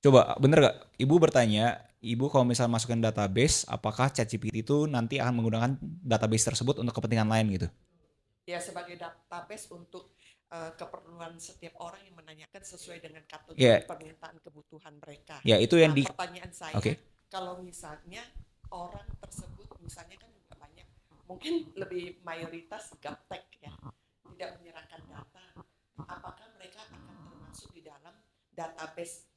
Coba bener gak? Ibu bertanya, ibu kalau misalnya masukin database, apakah ChatGPT itu nanti akan menggunakan database tersebut untuk kepentingan lain gitu? Ya sebagai database untuk keperluan setiap orang yang menanyakan sesuai dengan kategori permintaan kebutuhan mereka. Ya itu yang pertanyaan saya, kalau misalnya orang tersebut misalnya kan juga banyak, mungkin lebih mayoritas gaptek ya, tidak menyerahkan data, apakah mereka akan termasuk di dalam database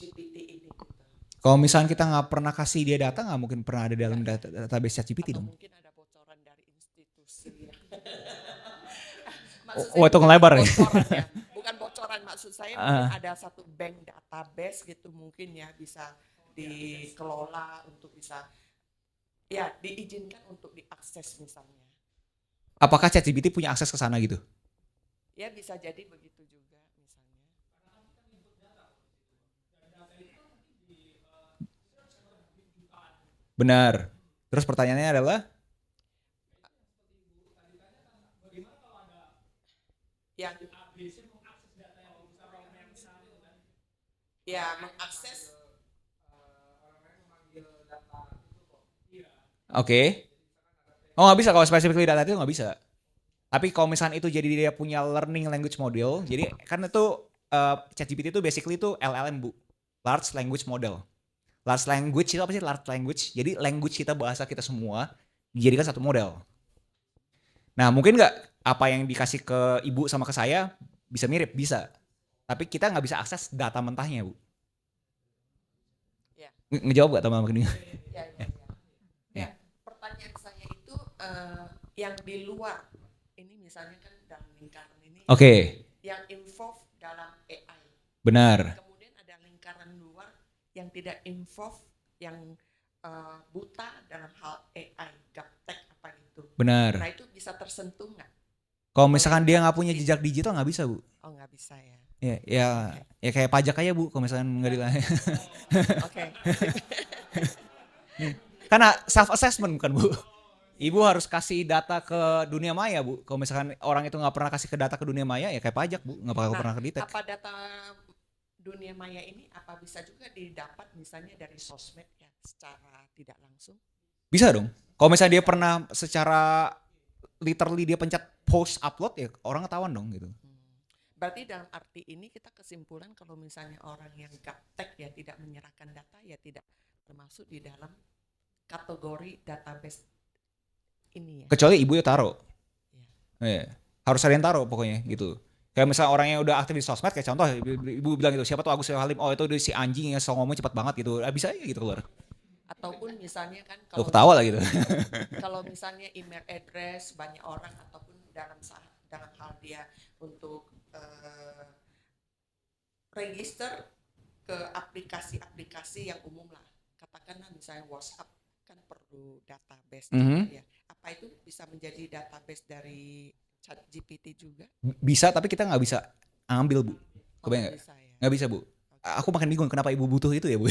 GPT ini gitu? Kalau misalnya kita nggak pernah kasih dia data, nggak mungkin pernah ada dalam database ChatGPT dong. Mungkin ada bocoran dari institusi. Itu ngelebar ya? Bukan bocoran, maksud saya mungkin ada satu bank database gitu mungkin ya bisa dikelola untuk bisa ya diizinkan untuk diakses misalnya. Apakah ChatGPT punya akses ke sana gitu? Ya bisa jadi begitu juga misalnya. Benar. Terus pertanyaannya adalah? Yang ya mengakses. Oke. Oh nggak bisa, kalau specifically data itu nggak bisa. Tapi kalau misalnya itu jadi dia punya learning language model, jadi kan itu ChatGPT itu basically itu LLM Bu, large language model. Large language itu apa sih large language? Jadi language kita, bahasa kita semua dijadikan satu model. Nah mungkin nggak apa yang dikasih ke ibu sama ke saya bisa mirip, bisa. Tapi kita nggak bisa akses data mentahnya Bu. Ya. Ngejawab nggak teman-teman ini? Ya. Pertanyaan saya itu yang di luar ini misalnya kan dalam lingkaran ini. Yang involve dalam AI. Benar. Kemudian ada lingkaran luar yang tidak involve, yang buta dalam hal AI, gaptek apa itu. Benar. Nah itu bisa tersentuh nggak? Kalau misalkan dia nggak punya jejak digital nggak bisa Bu. Oh nggak bisa ya. Ya kayak pajak aja Bu, kalau misalkan nggak dilayani. Oke. Karena self assessment bukan Bu. Ibu harus kasih data ke dunia maya Bu. Kalau misalkan orang itu nggak pernah kasih ke data ke dunia maya ya kayak pajak Bu, nggak bakal pernah kedetek. Apa data dunia maya ini apa bisa juga didapat misalnya dari sosmed ya secara tidak langsung? Bisa dong. Kalau misalnya dia pernah secara literally dia pencet post upload ya orang ketahuan dong gitu. Berarti dalam arti ini kita kesimpulan kalau misalnya orang yang gaptek ya tidak menyerahkan data ya tidak termasuk di dalam kategori database ini ya. Kecuali ibu ya taruh. Harus ada yang taruh pokoknya gitu. Kayak misalnya orang yang udah aktif di sosmed, kayak contoh ibu bilang gitu, siapa tuh Agus Halim, oh itu si anjing yang so ngomong cepat banget gitu, bisa aja gitu keluar. Ataupun misalnya kan kalau ketawa lah gitu. Kalau misalnya email address banyak orang ataupun dalam hal dia untuk eh, register ke aplikasi-aplikasi yang umum lah. Katakanlah misalnya WhatsApp kan perlu database Mhm. ya. Apa itu bisa menjadi database dari ChatGPT juga? Bisa, tapi kita nggak bisa ambil, Bu. Oh, Kebayang nggak? bisa ya. Nggak bisa, Bu. Aku makin bingung kenapa ibu butuh itu ya, Bu.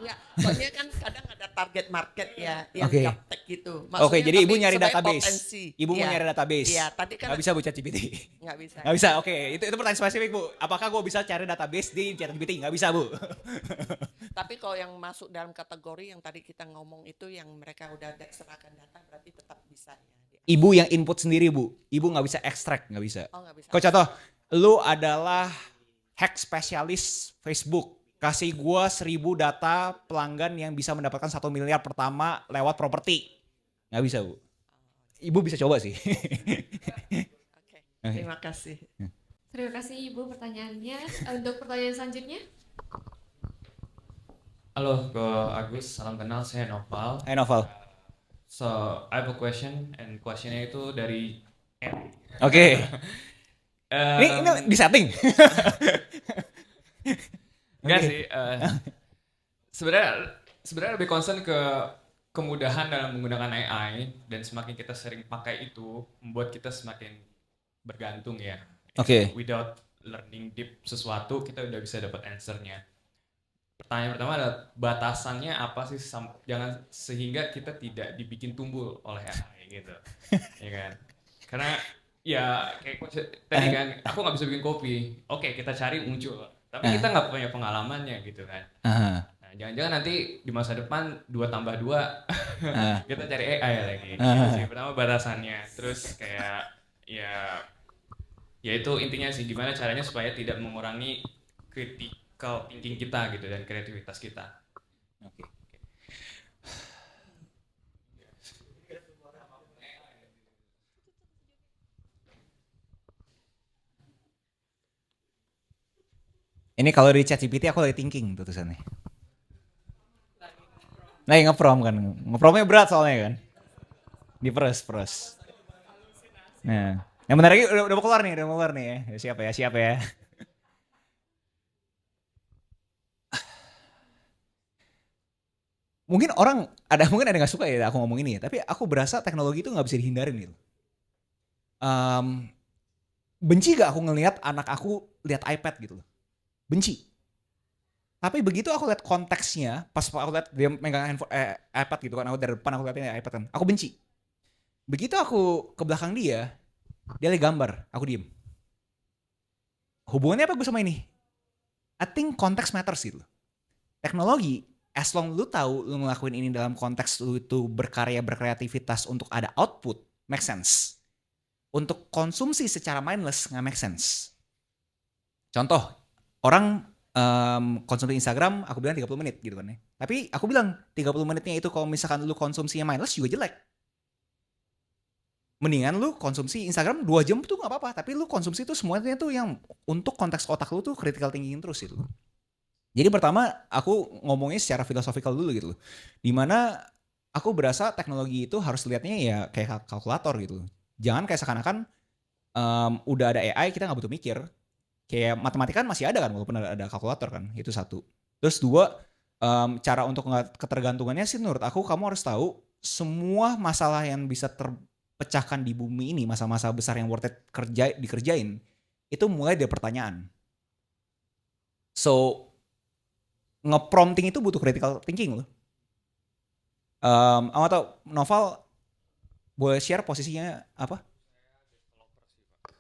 Ya, soalnya kan kadang ada target market ya yang Oke. gaptek gitu. Oke, jadi ibu tapi nyari sebagai database. potensi. Ibu mau Iya. nyari database. Iya, tadi kan Nggak bisa, Bu, ChatGPT. nggak bisa. Nggak bisa, oke. Itu pertanyaan spesifik, Bu. Apakah gue bisa cari database di ChatGPT? Nggak bisa, Bu. Tapi kalau yang masuk dalam kategori yang tadi kita ngomong itu yang mereka udah serahkan data berarti tetap bisa ya. Ibu yang input sendiri, Bu. Ibu nggak bisa ekstrak, nggak bisa. Oh, nggak bisa. Kok contoh, lu adalah hack spesialis Facebook. Kasih gua 1000 data pelanggan yang bisa mendapatkan 1 miliar pertama lewat properti. Nggak bisa, Bu. Ibu bisa coba sih. Oke. Oke. Terima kasih. Terima kasih Ibu pertanyaannya. Untuk pertanyaan selanjutnya, Halo, ke Agus, salam kenal, saya Noval. Hai Noval. So, I have a question, and questionnya itu dari N. Oke. Um, Ini di setting. Enggak Oke. sih, sebenarnya lebih concern ke kemudahan dalam menggunakan AI, dan semakin kita sering pakai itu, membuat kita semakin bergantung ya. Oke. Without learning deep sesuatu, kita udah bisa dapat answer-nya. Pertanyaan pertama adalah batasannya apa sih jangan sehingga kita tidak dibikin tumbul oleh AI gitu, ya kan? Karena ya kayak tadi kan, aku nggak bisa bikin kopi, oke kita cari muncul, tapi kita nggak punya pengalamannya gitu kan. Aha. Nah, jangan-jangan nanti di masa depan 2+2 Ah. kita cari AI lagi. Gitu Ah. sih. Pertama batasannya, terus kayak ya itu intinya sih, gimana caranya supaya tidak mengurangi critical thinking kita gitu dan kreativitas kita. Oke. Ini kalau di ChatGPT aku lagi thinking tuh tulisannya. Lagi ngeprom kan. Ngepromnya berat soalnya kan. Diperes. Nah, yang benar lagi udah mau keluar nih ya. Siap ya. Mungkin ada nggak suka ya aku ngomong ini ya, tapi aku berasa teknologi itu nggak bisa dihindarin gitu. Benci gak aku ngelihat anak aku lihat iPad gitu loh. Benci. Tapi begitu aku lihat konteksnya, pas aku lihat dia megang iPad gitu kan, aku dari depan aku liatin iPad kan, aku benci. Begitu aku ke belakang dia lagi gambar, aku diem. Hubungannya apa gue sama ini? I think konteks matters gitu. Teknologi, as long lu tahu lu ngelakuin ini dalam konteks lu itu berkarya, berkreativitas untuk ada output, make sense. Untuk konsumsi secara mindless nggak make sense. Contoh, orang konsumsi Instagram, aku bilang 30 menit gitu kan ya. Tapi aku bilang 30 menitnya itu kalau misalkan lu konsumsinya mindless juga jelek. Mendingan lu konsumsi Instagram 2 jam tuh gak apa-apa. Tapi lu konsumsi tuh semuanya tuh yang untuk konteks otak lu tuh critical thinking terus gitu. Jadi pertama aku ngomongnya secara filosofikal dulu gitu. Dimana aku berasa teknologi itu harus lihatnya ya kayak kalkulator gitu. Jangan kayak seakan-akan udah ada AI kita gak butuh mikir. Kayak matematika kan masih ada kan walaupun ada kalkulator kan, itu satu. Terus dua, cara untuk ketergantungannya sih menurut aku kamu harus tahu semua masalah yang bisa terpecahkan di bumi ini, masa-masa besar yang worth it dikerjain, itu mulai dari pertanyaan. So, nge-prompting itu butuh critical thinking loh. Aku tau, Noval boleh share posisinya apa?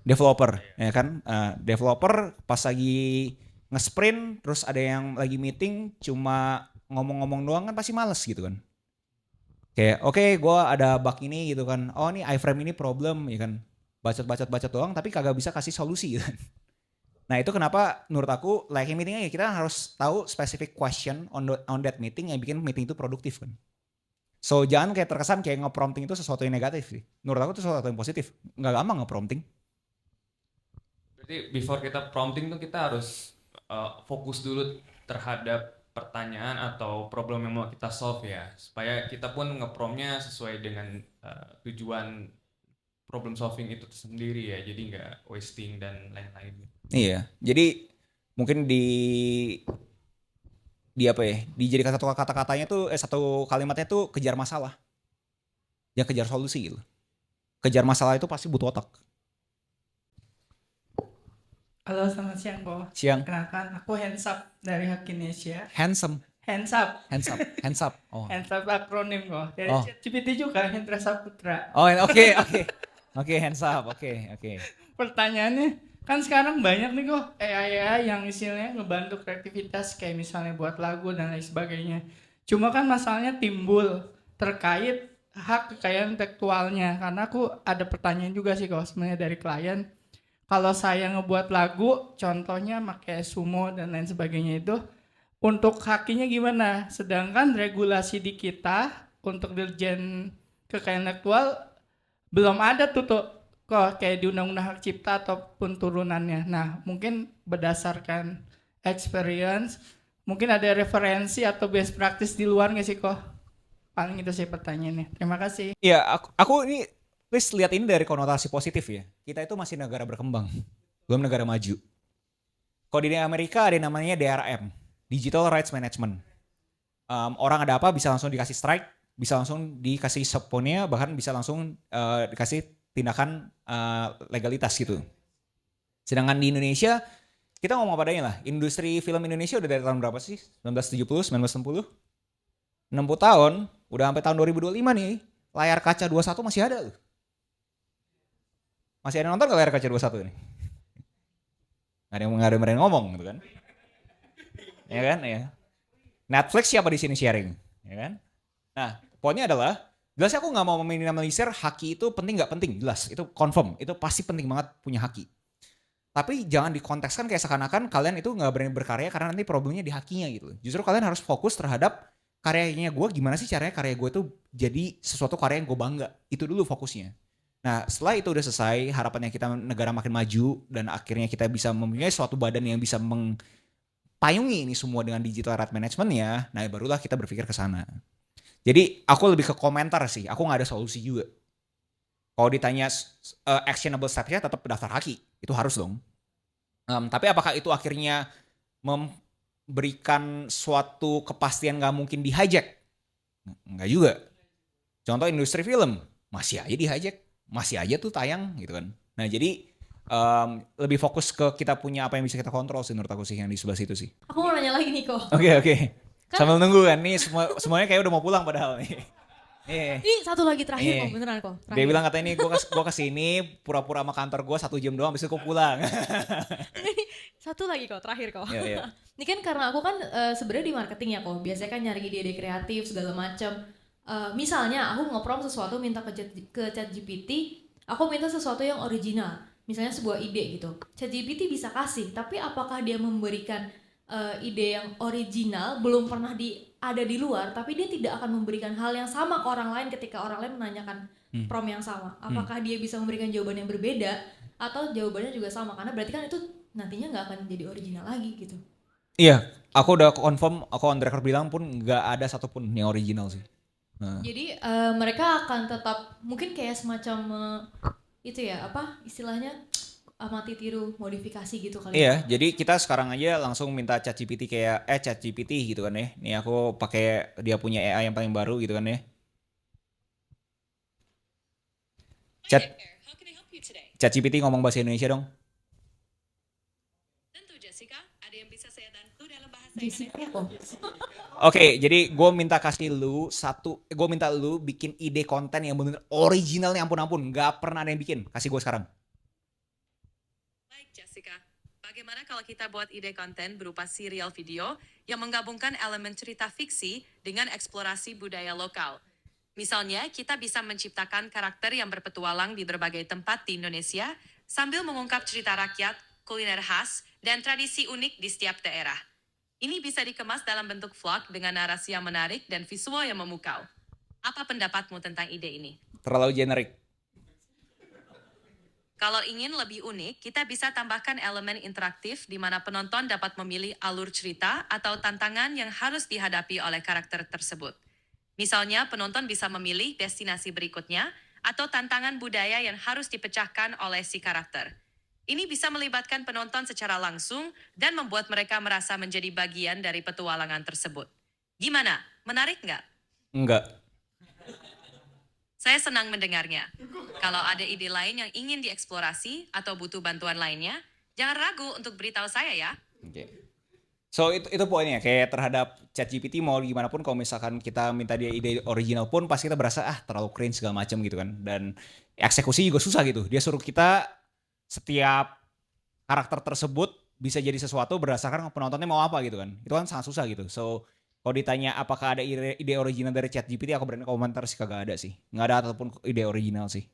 Developer, ya kan? Developer pas lagi nge-sprint, terus ada yang lagi meeting, cuma ngomong-ngomong doang kan pasti males gitu kan. Kayak, oke, gue ada bug ini gitu kan. Oh ini iframe ini problem, ya kan. Bacot doang, tapi kagak bisa kasih solusi gitu kan. Nah itu kenapa menurut aku, like meetingnya ya kita harus tahu specific question on that meeting yang bikin meeting itu produktif kan. So jangan kayak terkesan kayak nge-prompting itu sesuatu yang negatif sih. Menurut aku itu sesuatu yang positif. Nggak gampang nge-prompting. Berarti before kita prompting tuh kita harus fokus dulu terhadap pertanyaan atau problem yang mau kita solve ya, supaya kita pun nge-promptnya sesuai dengan tujuan problem solving itu sendiri ya, jadi nggak wasting dan lain-lain. Iya, jadi mungkin di apa ya? Dijadikan satu kata-katanya tuh satu kalimatnya tuh kejar masalah. Ya kejar solusi gitu. Kejar masalah itu pasti butuh otak. Halo, selamat siang, Ko. Siang. Kenalkan, aku Handsap dari Hakinesia. Handsome, Handsap, hands up. Oh. Handsap akronim, Ko. Dari Oh. ChatGPT juga, Hendra Saputra. Oh, oke. Oke, hands up. Oke. Pertanyaannya, kan sekarang banyak nih, Ko, AI yang istilahnya ngebantu kreativitas, kayak misalnya buat lagu dan lain sebagainya. Cuma kan masalahnya timbul terkait hak kekayaan intelektualnya. Karena aku ada pertanyaan juga sih, Ko, sebenarnya dari klien. Kalau saya ngebuat lagu, contohnya pakai Sumo dan lain sebagainya itu, untuk hakinya gimana? Sedangkan regulasi di kita untuk Dirjen Kekayaan Intelektual belum ada tuh kok kayak di Undang-Undang Hak Cipta ataupun turunannya. Nah, mungkin berdasarkan experience, mungkin ada referensi atau best practice di luar nggak sih kok? Paling itu sih pertanyaannya. Terima kasih. Iya, aku ini please lihat ini dari konotasi positif ya. Kita itu masih negara berkembang, belum negara maju. Kalau di Amerika ada yang namanya DRM, Digital Rights Management. Orang ada apa bisa langsung dikasih strike, bisa langsung dikasih subpoena, bahkan bisa langsung dikasih tindakan legalitas gitu. Sedangkan di Indonesia, kita ngomong apa adanya lah. Industri film Indonesia udah dari tahun berapa sih? 1970, 1960? 60 tahun, udah sampai tahun 2025 nih. Layar kaca 21 masih ada loh. Masih ada nonton gak layar kaca 21 nih? Gak ada yang ngomong gitu kan. Ya kan, ya. Netflix siapa di sini sharing, ya kan? Nah, poinnya adalah jelas aku nggak mau meminimalisir haki itu penting nggak penting, jelas itu confirm, itu pasti penting banget punya haki. Tapi jangan dikontekskan kayak seakan-akan kalian itu nggak berani berkarya karena nanti problemnya di hakinya gitu. Justru kalian harus fokus terhadap karyanya gue, gimana sih caranya karya gue tuh jadi sesuatu karya yang gue bangga. Itu dulu fokusnya. Nah setelah itu udah selesai, harapannya kita negara makin maju dan akhirnya kita bisa mempunyai suatu badan yang bisa payungi ini semua dengan digital right management-nya, nah barulah kita berpikir ke sana. Jadi aku lebih ke komentar sih, aku gak ada solusi juga. Kalau ditanya actionable step-nya tetap daftar haki, itu harus dong. Tapi apakah itu akhirnya memberikan suatu kepastian gak mungkin di-hijack? Enggak juga. Contoh industri film, masih aja di-hijack, masih aja tuh tayang gitu kan. Nah jadi lebih fokus ke kita punya apa yang bisa kita kontrol sih menurut aku sih yang di sebelah situ sih. Aku mau nanya lagi nih kok. Oke. Sambil nunggu kan nih semuanya kayak udah mau pulang padahal nih. Ini satu lagi terakhir kok, beneran kok. Dia bilang katanya nih gue kesini pura-pura sama kantor gue 1 jam doang, abis itu gue pulang. Satu lagi kok, terakhir kok. Iya. Ini kan karena aku kan sebenarnya di marketing ya kok. Biasanya kan nyari ide-ide kreatif segala macam. Misalnya aku nge-prom sesuatu minta ke ChatGPT, aku minta sesuatu yang original. Misalnya sebuah ide gitu. ChatGPT bisa kasih, tapi apakah dia memberikan ide yang original belum pernah ada di luar, tapi dia tidak akan memberikan hal yang sama ke orang lain ketika orang lain menanyakan prompt yang sama. Apakah dia bisa memberikan jawaban yang berbeda atau jawabannya juga sama? Karena berarti kan itu nantinya nggak akan jadi original lagi gitu. Iya, aku udah confirm, aku on the record bilang pun nggak ada satupun yang original sih. Nah. Jadi mereka akan tetap mungkin kayak semacam itu ya apa istilahnya amati tiru modifikasi gitu kali. Iya, jadi kita sekarang aja langsung minta ChatGPT ChatGPT gitu kan ya. Nih aku pakai dia punya AI yang paling baru gitu kan ya. ChatGPT ngomong bahasa Indonesia dong. Tentu Jessica, ada yang bisa saya bantu dalam bahasa Jessica Indonesia? Oke, jadi gue minta gue minta lu bikin ide konten yang bener originalnya ampun-ampun, nggak pernah ada yang bikin. Kasih gue sekarang. Baik Jessica, bagaimana kalau kita buat ide konten berupa serial video yang menggabungkan elemen cerita fiksi dengan eksplorasi budaya lokal? Misalnya, kita bisa menciptakan karakter yang berpetualang di berbagai tempat di Indonesia sambil mengungkap cerita rakyat, kuliner khas, dan tradisi unik di setiap daerah. Ini bisa dikemas dalam bentuk vlog dengan narasi yang menarik dan visual yang memukau. Apa pendapatmu tentang ide ini? Terlalu generik. Kalau ingin lebih unik, kita bisa tambahkan elemen interaktif di mana penonton dapat memilih alur cerita atau tantangan yang harus dihadapi oleh karakter tersebut. Misalnya, penonton bisa memilih destinasi berikutnya atau tantangan budaya yang harus dipecahkan oleh si karakter. Ini bisa melibatkan penonton secara langsung dan membuat mereka merasa menjadi bagian dari petualangan tersebut. Gimana? Menarik nggak? Enggak. Saya senang mendengarnya. Kalau ada ide lain yang ingin dieksplorasi atau butuh bantuan lainnya, jangan ragu untuk beritahu saya ya. Oke. So itu poinnya, kayak terhadap ChatGPT mau gimana pun kalau misalkan kita minta dia ide original pun pasti kita berasa terlalu cringe segala macam gitu kan. Dan eksekusi juga susah gitu. Dia suruh kita setiap karakter tersebut bisa jadi sesuatu berdasarkan penontonnya mau apa gitu kan. Itu kan sangat susah gitu. So kalau ditanya apakah ada ide original dari ChatGPT, aku berani komentar sih kagak ada sih. Nggak ada ataupun ide original sih.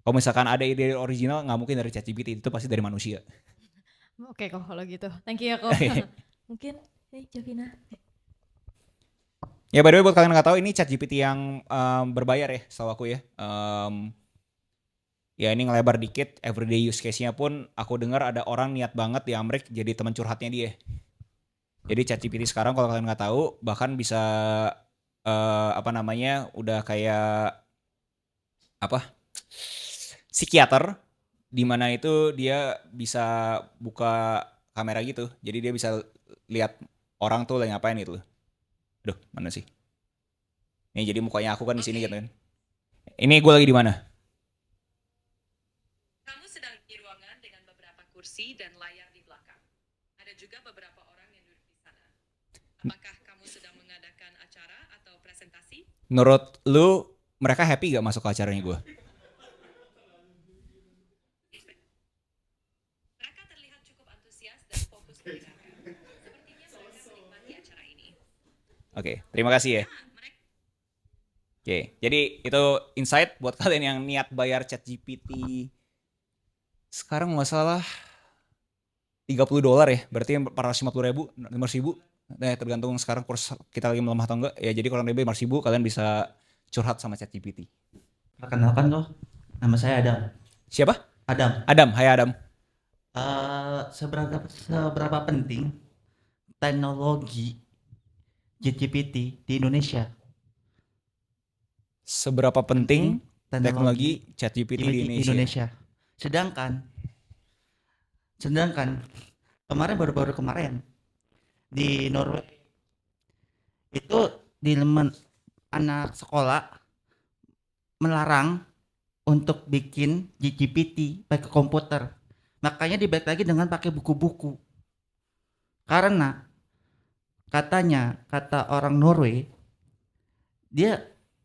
Kalau misalkan ada ide original nggak mungkin dari ChatGPT, itu pasti dari manusia. Oke kok kalau gitu. Thank you ya kok. Mungkin Jovina. Ya by the way buat kalian yang nggak tahu ini ChatGPT yang berbayar ya, setahu aku ya. Ya ini ngelebar dikit, everyday use case-nya pun aku dengar ada orang niat banget di Amrik jadi teman curhatnya dia. Jadi ChatGPT sekarang kalau kalian nggak tahu bahkan bisa udah kayak psikiater, di mana itu dia bisa buka kamera gitu, jadi dia bisa lihat orang tuh lagi ngapain gitu loh. Aduh, mana sih? Nih jadi mukanya aku kan di sini gitu kan. Ini gue lagi di mana? Kamu sedang di ruangan dengan beberapa kursi dan layar di belakang. Ada juga beberapa orang yang duduk di sana. Apakah kamu sedang mengadakan acara atau presentasi? Menurut lu mereka happy gak masuk ke acaranya gue? Mereka terlihat cukup antusias dan fokus mendengarkan. Sepertinya mereka menikmati acara ini. Oke, terima kasih ya. Oke, jadi itu insight buat kalian yang niat bayar ChatGPT. Sekarang nggak salah $30 ya, berarti 450.000, 500.000. Nah, tergantung sekarang kurs kita lagi melemah atau enggak. Ya jadi kurang lebih 500.000 kalian bisa curhat sama ChatGPT. Perkenalkan kok, nama saya Adam. Siapa? Adam. Adam, hai Adam. Seberapa penting teknologi ChatGPT di Indonesia? Seberapa penting teknologi ChatGPT di Indonesia? Sedangkan baru-baru kemarin di Norway itu anak sekolah melarang untuk bikin GPT pakai komputer. Makanya dibalik lagi dengan pakai buku-buku. Karena kata orang Norway,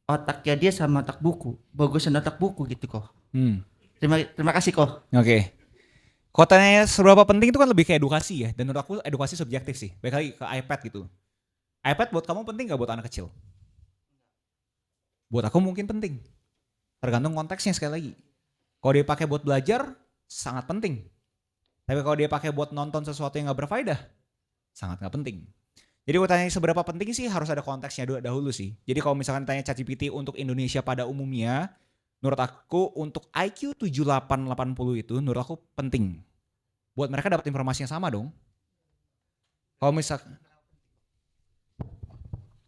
otaknya dia sama otak buku, bagusan otak buku gitu kok. Terima kasih kok. Oke. Kotanya seberapa penting itu kan lebih ke edukasi ya, dan menurut aku edukasi subjektif sih. Baik lagi ke iPad gitu. iPad buat kamu penting gak buat anak kecil? Buat aku mungkin penting. Tergantung konteksnya sekali lagi. Kalau dia pakai buat belajar, sangat penting. Tapi kalau dia pakai buat nonton sesuatu yang gak berfaedah, sangat gak penting. Jadi kalau tanya seberapa penting sih harus ada konteksnya dahulu sih. Jadi kalau misalkan tanya ChatGPT untuk Indonesia pada umumnya, menurut aku untuk IQ 7880 itu menurut aku penting. Buat mereka dapat informasi yang sama dong. Kalau misalkan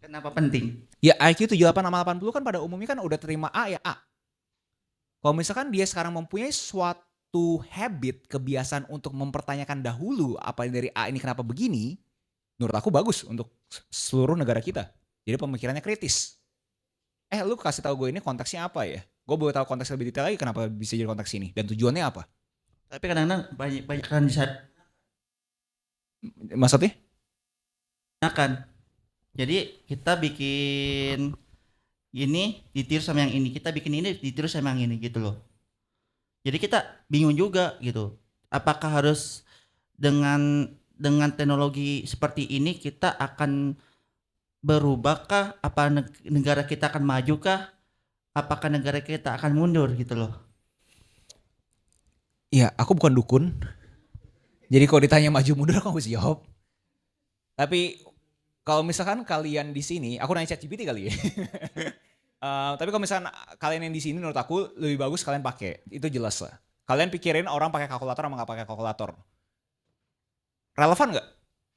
Kenapa penting? ya IQ 7880 kan pada umumnya kan udah terima A ya A. Kalau misalkan dia sekarang mempunyai suatu habit, kebiasaan untuk mempertanyakan dahulu apa dari A ini kenapa begini, menurut aku bagus untuk seluruh negara kita. Jadi pemikirannya kritis. Lu kasih tahu gue ini konteksnya apa ya? Gue boleh tahu konteks lebih detail lagi kenapa bisa jadi konteks ini dan tujuannya apa? Tapi kadang-kadang banyak kan di saat Maksudnya? Jadi kita bikin gini ditiru sama yang ini, kita bikin ini ditiru sama yang ini gitu loh. Jadi kita bingung juga gitu. Apakah harus dengan teknologi seperti ini kita akan berubahkah? Apa negara kita akan majukah? Apakah negara kita akan mundur gitu loh? Ya, aku bukan dukun. Jadi kalau ditanya maju mundur aku harus jawab. Tapi kalau misalkan kalian di sini, aku nanya ChatGPT kali ya. Tapi kalau misalkan kalian yang di sini menurut aku lebih bagus kalian pakai. Itu jelas lah. Kalian pikirin orang pakai kalkulator sama nggak pakai kalkulator. Relevan nggak?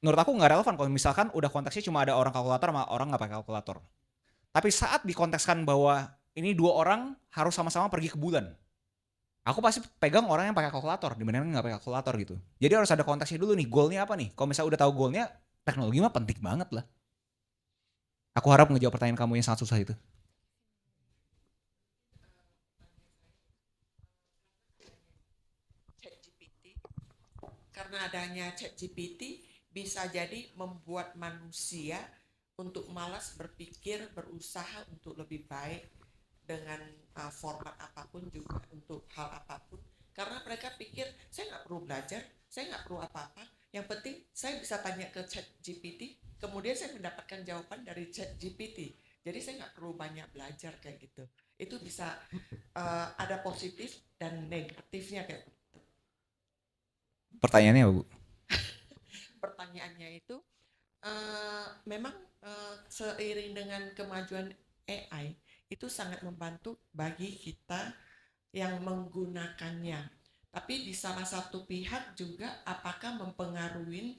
Menurut aku nggak relevan kalau misalkan udah konteksnya cuma ada orang kalkulator sama orang nggak pakai kalkulator. Tapi saat dikontekskan bahwa ini 2 orang harus sama-sama pergi ke bulan. Aku pasti pegang orang yang pakai kalkulator dibanding nggak pakai kalkulator gitu. Jadi harus ada konteksnya dulu nih, goalnya apa nih? Kalau misalnya udah tahu goalnya, teknologi mah penting banget lah. Aku harap ngejawab pertanyaan kamu yang sangat susah itu. ChatGPT, karena adanya ChatGPT bisa jadi membuat manusia untuk malas berpikir, berusaha untuk lebih baik dengan format apapun juga untuk hal apapun. Karena mereka pikir saya nggak perlu belajar, saya nggak perlu apa-apa. Yang penting saya bisa tanya ke ChatGPT, kemudian saya mendapatkan jawaban dari ChatGPT. Jadi saya nggak perlu banyak belajar kayak gitu. Itu bisa ada positif dan negatifnya kayak gitu. Pertanyaannya apa, Bu? Pertanyaannya itu memang seiring dengan kemajuan AI itu sangat membantu bagi kita yang menggunakannya. Tapi di salah satu pihak juga apakah mempengaruhi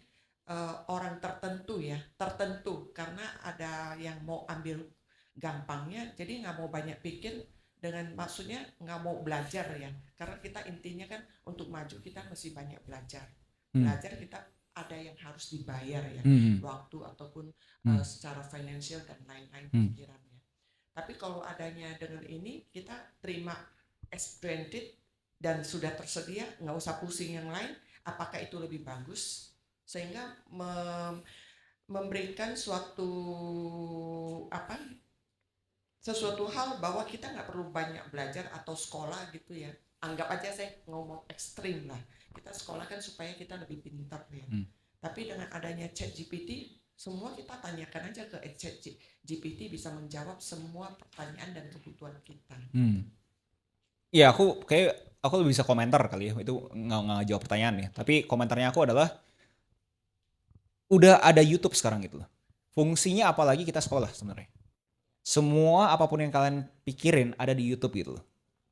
orang tertentu ya, tertentu karena ada yang mau ambil gampangnya, jadi nggak mau banyak pikir dengan maksudnya nggak mau belajar ya. Karena kita intinya kan untuk maju kita mesti banyak belajar. Belajar kita ada yang harus dibayar ya, waktu ataupun secara finansial dan lain-lain pikirannya. Tapi kalau adanya dengan ini kita terima as granted dan sudah tersedia, nggak usah pusing yang lain. Apakah itu lebih bagus sehingga memberikan suatu sesuatu hal bahwa kita nggak perlu banyak belajar atau sekolah gitu ya. Anggap aja saya ngomong ekstrim lah. Kita sekolah kan supaya kita lebih pintar ya. Tapi dengan adanya ChatGPT, semua kita tanyakan aja ke ChatGPT bisa menjawab semua pertanyaan dan kebutuhan kita. Ya aku lebih bisa komentar kali ya, itu nggak jawab pertanyaan ya. Tapi komentarnya aku adalah udah ada YouTube sekarang gitu loh. Fungsinya apalagi kita sekolah sebenarnya. Semua apapun yang kalian pikirin ada di YouTube gitu loh.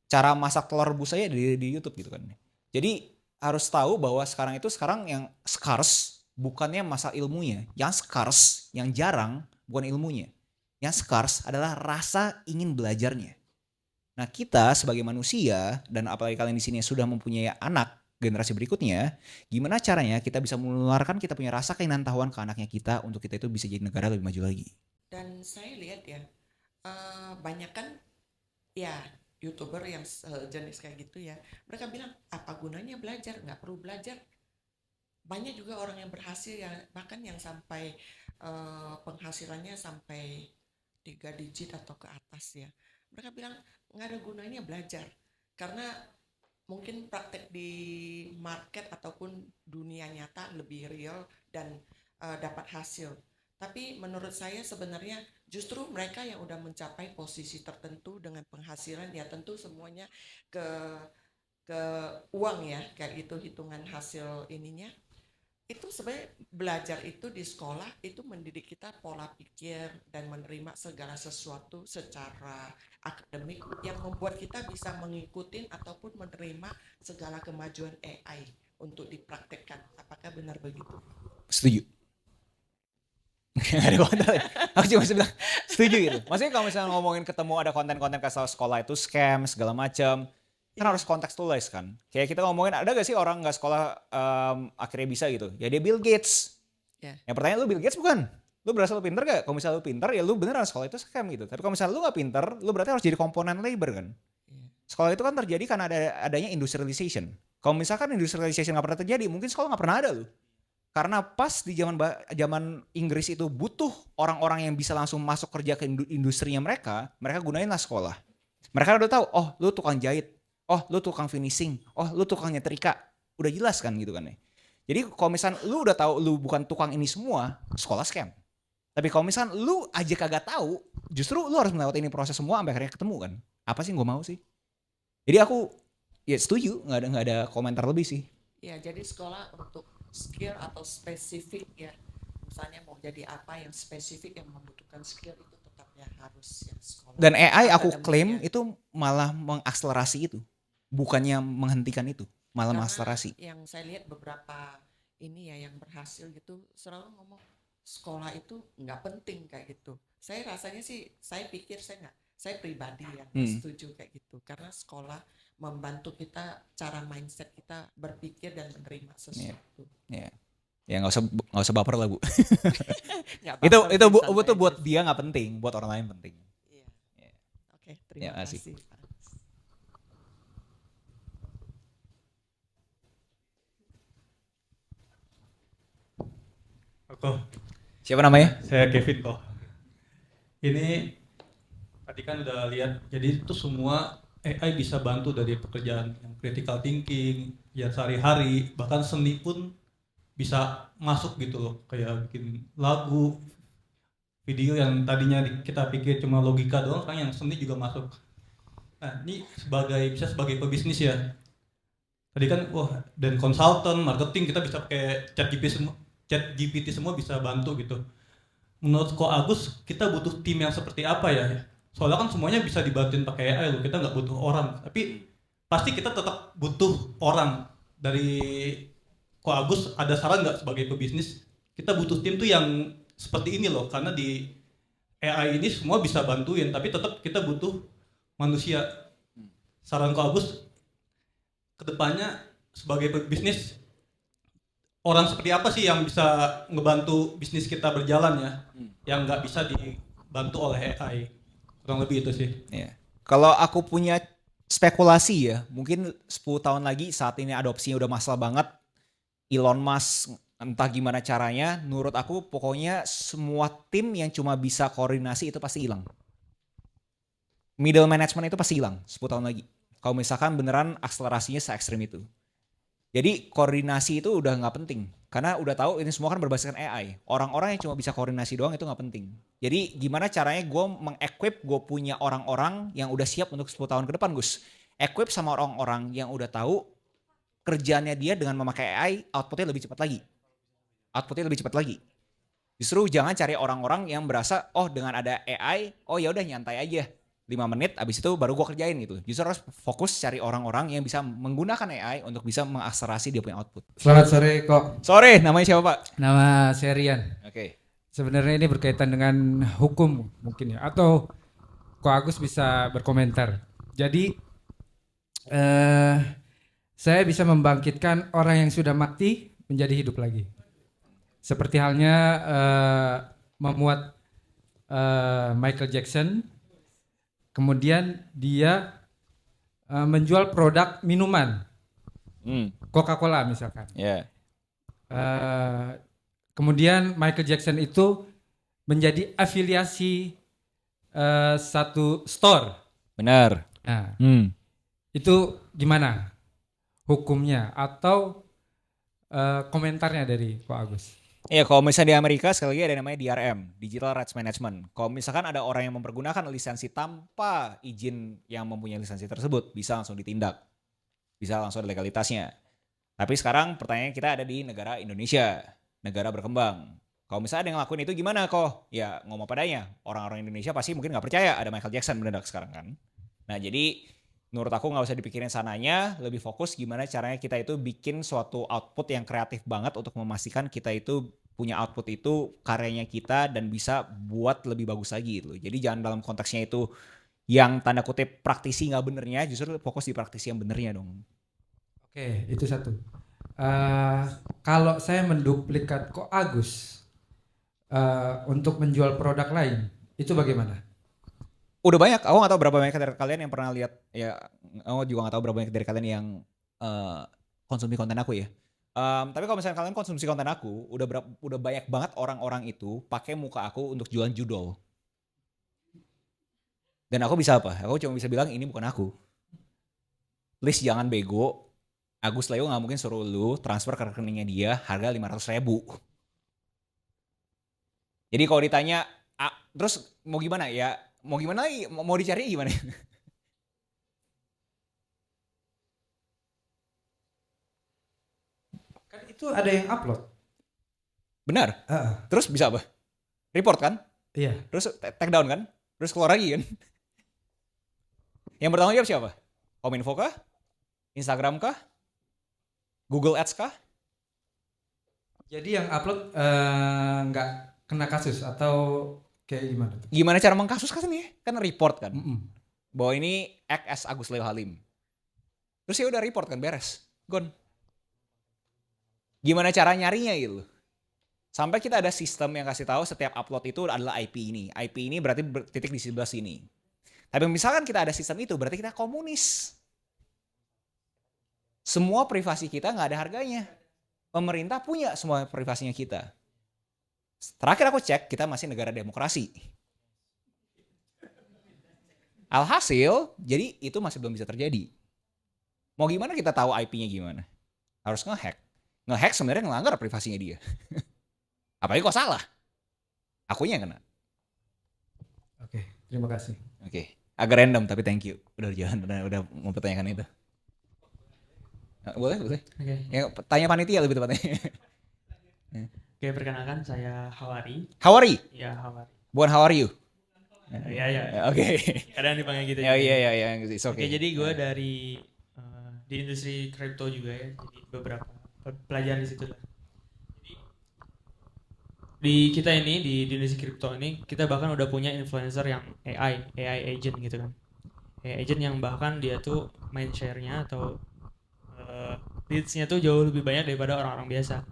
Cara masak telur rebus aja di YouTube gitu kan. Jadi harus tahu bahwa sekarang yang scarce bukannya masa ilmunya. Yang scarce, yang jarang bukan ilmunya. Yang scarce adalah rasa ingin belajarnya. Nah kita sebagai manusia dan apalagi kalian di sini sudah mempunyai anak generasi berikutnya, gimana caranya kita bisa menularkan kita punya rasa keingintahuan ke anaknya kita untuk kita itu bisa jadi negara lebih maju lagi. Dan saya lihat ya, banyak kan ya YouTuber yang jenis kayak gitu ya, mereka bilang apa gunanya belajar, nggak perlu belajar. Banyak juga orang yang berhasil ya, bahkan yang sampai penghasilannya sampai 3 digit atau ke atas ya. Mereka bilang nggak ada gunanya belajar karena mungkin praktek di market ataupun dunia nyata lebih real dan dapat hasil. Tapi menurut saya sebenarnya justru mereka yang udah mencapai posisi tertentu dengan penghasilan ya tentu semuanya ke uang ya kayak gitu hitungan hasil ininya. Itu sebenarnya belajar itu di sekolah itu mendidik kita pola pikir dan menerima segala sesuatu secara akademik yang membuat kita bisa mengikuti ataupun menerima segala kemajuan AI untuk dipraktekkan. Apakah benar begitu? Setuju. Gak ada komentar ya. Aku cuma bilang setuju gitu. Maksudnya kalau misalnya ngomongin ketemu ada konten-konten kasih sekolah itu scam segala macam, kan harus kontekstualis kan. Kayak kita ngomongin ada gak sih orang gak sekolah akhirnya bisa gitu. Ya dia Bill Gates. Yang pertanyaan lu Bill Gates bukan? Lu berasa lu pinter gak? Kalau misalnya lu pinter ya lu beneran sekolah itu scam gitu. Tapi kalau misalnya lu gak pinter, lu berarti harus jadi komponen labor kan. Sekolah itu kan terjadi karena adanya industrialization. Kalau misalkan industrialization gak pernah terjadi, mungkin sekolah gak pernah ada lu. Karena pas di zaman Inggris itu butuh orang-orang yang bisa langsung masuk kerja ke industrinya mereka gunain lah sekolah. Mereka udah tahu, oh lu tukang jahit, oh lu tukang finishing, oh lu tukang nyetrika. Udah jelas kan gitu kan ya. Jadi kalau misalnya lu udah tahu lu bukan tukang ini semua, sekolah scam. Tapi kalau misalnya lu aja kagak tahu, justru lu harus melewati ini proses semua sampai akhirnya ketemu kan. Apa sih yang gue mau sih? Jadi aku ya setuju, nggak ada komentar lebih sih. Ya jadi sekolah untuk skill atau spesifik ya. Misalnya mau jadi apa yang spesifik yang membutuhkan skill itu tetap ya harus ya sekolah. Dan AI aku klaim itu malah mengakselerasi itu. Bukannya menghentikan itu, malah mengakselerasi. Yang saya lihat beberapa ini ya yang berhasil gitu selalu ngomong sekolah itu nggak penting kayak gitu. Saya rasanya sih, saya pikir saya saya pribadi yang setuju kayak gitu, karena sekolah membantu kita cara mindset kita berpikir dan menerima sesuatu. Ya nggak usah baper lah Bu. Nggak itu baper itu sih, bu, santai itu buat aja. dia nggak penting, buat orang lain penting. Iya. Ya. Oke, terima kasih. kasih. Pak. Kok, Siapa namanya? saya Kevin kok. Ini tadi kan udah lihat, jadi itu semua AI bisa bantu dari pekerjaan yang critical thinking, ya sehari-hari, bahkan seni pun bisa masuk gitu loh, kayak bikin lagu, video yang tadinya kita pikir cuma logika doang, sekarang yang seni juga masuk. Nah, ini bisa sebagai pebisnis ya. Tadi kan, dan konsultan, marketing kita bisa pakai ChatGPT semua bisa bantu gitu. Menurut Ko Agus, kita butuh tim yang seperti apa ya? Soalnya kan semuanya bisa dibantuin pakai AI loh, kita nggak butuh orang. Tapi pasti kita tetap butuh orang. Dari Ko Agus ada saran nggak sebagai pebisnis? Kita butuh tim tuh yang seperti ini loh, karena di AI ini semua bisa bantuin, tapi tetap kita butuh manusia. Saran Ko Agus, kedepannya sebagai pebisnis, orang seperti apa sih yang bisa ngebantu bisnis kita berjalan ya, yang nggak bisa dibantu oleh AI, kurang lebih itu sih. Ya. Kalau aku punya spekulasi ya, mungkin 10 tahun lagi saat ini adopsinya udah masalah banget, Elon Musk entah gimana caranya, menurut aku pokoknya semua tim yang cuma bisa koordinasi itu pasti hilang. Middle management itu pasti hilang 10 tahun lagi. Kalau misalkan beneran akselerasinya se-ekstrim itu. Jadi koordinasi itu udah nggak penting. Karena udah tahu ini semua kan berbasiskan AI. Orang-orang yang cuma bisa koordinasi doang itu nggak penting. Jadi gimana caranya gue meng-equip gue punya orang-orang yang udah siap untuk 10 tahun ke depan Gus. Equip sama orang-orang yang udah tahu kerjaannya dia dengan memakai AI outputnya lebih cepat lagi. Justru jangan cari orang-orang yang berasa dengan ada AI, ya udah nyantai aja. 5 menit abis itu baru gue kerjain gitu. Justru harus fokus cari orang-orang yang bisa menggunakan AI untuk bisa mengakselerasi dia punya output. Selamat sore kok. Sore, namanya siapa Pak? Nama saya Rian. Oke. Sebenarnya ini berkaitan dengan hukum mungkin ya, atau Ko Agus bisa berkomentar. Jadi saya bisa membangkitkan orang yang sudah mati menjadi hidup lagi. Seperti halnya memuat Michael Jackson. Kemudian dia menjual produk minuman, Coca-Cola misalkan. Yeah. Kemudian Michael Jackson itu menjadi afiliasi satu store. Benar. Nah, itu gimana hukumnya atau komentarnya dari Ko Agus? Iya, kalau misalnya di Amerika sekali lagi ada namanya DRM, Digital Rights Management. Kalau misalkan ada orang yang mempergunakan lisensi tanpa izin yang mempunyai lisensi tersebut, bisa langsung ditindak. Bisa langsung ada legalitasnya. Tapi sekarang pertanyaannya kita ada di negara Indonesia, negara berkembang. Kalau misalnya ada yang ngelakuin itu gimana kok? Ya ngomong padanya, orang-orang Indonesia pasti mungkin nggak percaya ada Michael Jackson mendadak sekarang kan. Nah jadi menurut aku nggak usah dipikirin sananya, lebih fokus gimana caranya kita itu bikin suatu output yang kreatif banget untuk memastikan kita itu punya output itu karyanya kita dan bisa buat lebih bagus lagi gitu. Jadi jangan dalam konteksnya itu yang tanda kutip praktisi nggak benernya, justru fokus di praktisi yang benernya dong. Oke, itu satu. Kalau saya menduplikat Ko Agus untuk menjual produk lain, itu bagaimana? Udah banyak, aku gak tahu berapa banyak dari kalian yang pernah lihat, ya aku juga gak tahu berapa banyak dari kalian yang konsumsi konten aku ya. Tapi kalau misalnya kalian konsumsi konten aku, udah banyak banget orang-orang itu pakai muka aku untuk jualan judul. Dan aku bisa apa? Aku cuma bisa bilang ini bukan aku. Please jangan bego, Agus Leo gak mungkin suruh lu transfer ke rekeningnya dia harga 500.000. Jadi kalau ditanya, terus mau gimana ya? Mau gimana lagi? Mau dicari gimana? Kan itu ada yang upload. Benar. Terus bisa apa? Report kan? Iya. Terus take down kan? Terus keluar lagi kan? Yang bertanggung jawab siapa? Kominfo kah? Instagram kah? Google Ads kah? Jadi yang upload nggak kena kasus atau Kayak gimana tuh? Gimana cara mengkasuskan ya? Kan report kan. Mm-mm. Bahwa ini act as Agus Leo Halim. Terus ya udah report kan beres. Gone. Gimana cara nyarinya gitu. Sampai kita ada sistem yang kasih tahu setiap upload itu adalah IP ini. IP ini berarti titik di sebelah sini. Tapi misalkan kita ada sistem itu berarti kita komunis. Semua privasi kita nggak ada harganya. Pemerintah punya semua privasinya kita. Terakhir aku cek, kita masih negara demokrasi. Alhasil, jadi itu masih belum bisa terjadi. Mau gimana kita tahu IP-nya gimana? Harus ngehack. Ngehack sebenarnya ngelanggar privasinya dia. Apalagi kok salah. Akunya yang kena. Oke, terima kasih. Oke. Agak random tapi thank you. Udah jalan, udah mempertanyakan itu. Boleh. Oke. Ya, tanya panitia lebih tepatnya. Oke, perkenalkan saya Hawari. Hawari? Iya, Hawari. Bukan how are you? Iya. Oke. Kadang dipanggil gitu. Iya, it's Oke, okay. jadi gue dari di industri kripto juga ya. Jadi beberapa pelajaran di situ lah. Jadi di kita ini di industri kripto ini kita bahkan udah punya influencer yang AI agent gitu kan. AI agent yang bahkan dia tuh main share-nya atau leads-nya tuh jauh lebih banyak daripada orang-orang biasa.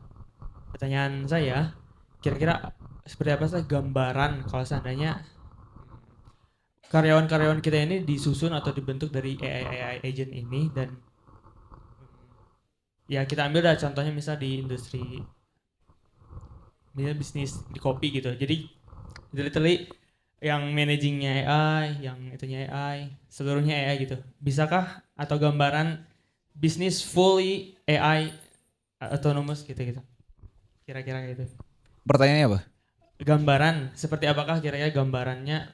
Pertanyaan saya, kira-kira seperti apa sih gambaran kalau seandainya karyawan-karyawan kita ini disusun atau dibentuk dari AI agent ini, dan ya kita ambil dah contohnya misal di industri bisnis di kopi gitu. Jadi literally yang managingnya AI, yang itunya AI, seluruhnya AI gitu. Bisakah atau gambaran bisnis fully AI autonomous gitu? Kira-kira gitu. Pertanyaannya apa? Gambaran seperti apakah kira-kira gambarannya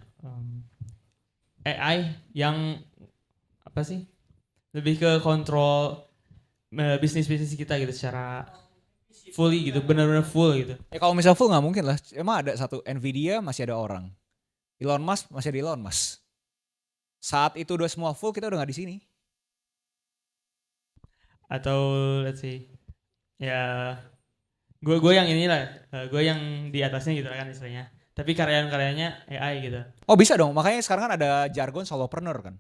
AI yang apa sih? Lebih ke kontrol bisnis kita gitu secara fully gitu, benar-benar full gitu. Kalau misal full nggak mungkin lah. Emang ada satu Nvidia masih ada orang. Elon Musk masih ada Elon Musk. Saat itu udah semua full kita udah nggak di sini. Atau let's say ya gue yang inilah, gue yang di atasnya gitu kan istilahnya, tapi karyawan-karyanya AI gitu. Oh bisa dong, makanya sekarang kan ada jargon solopreneur kan,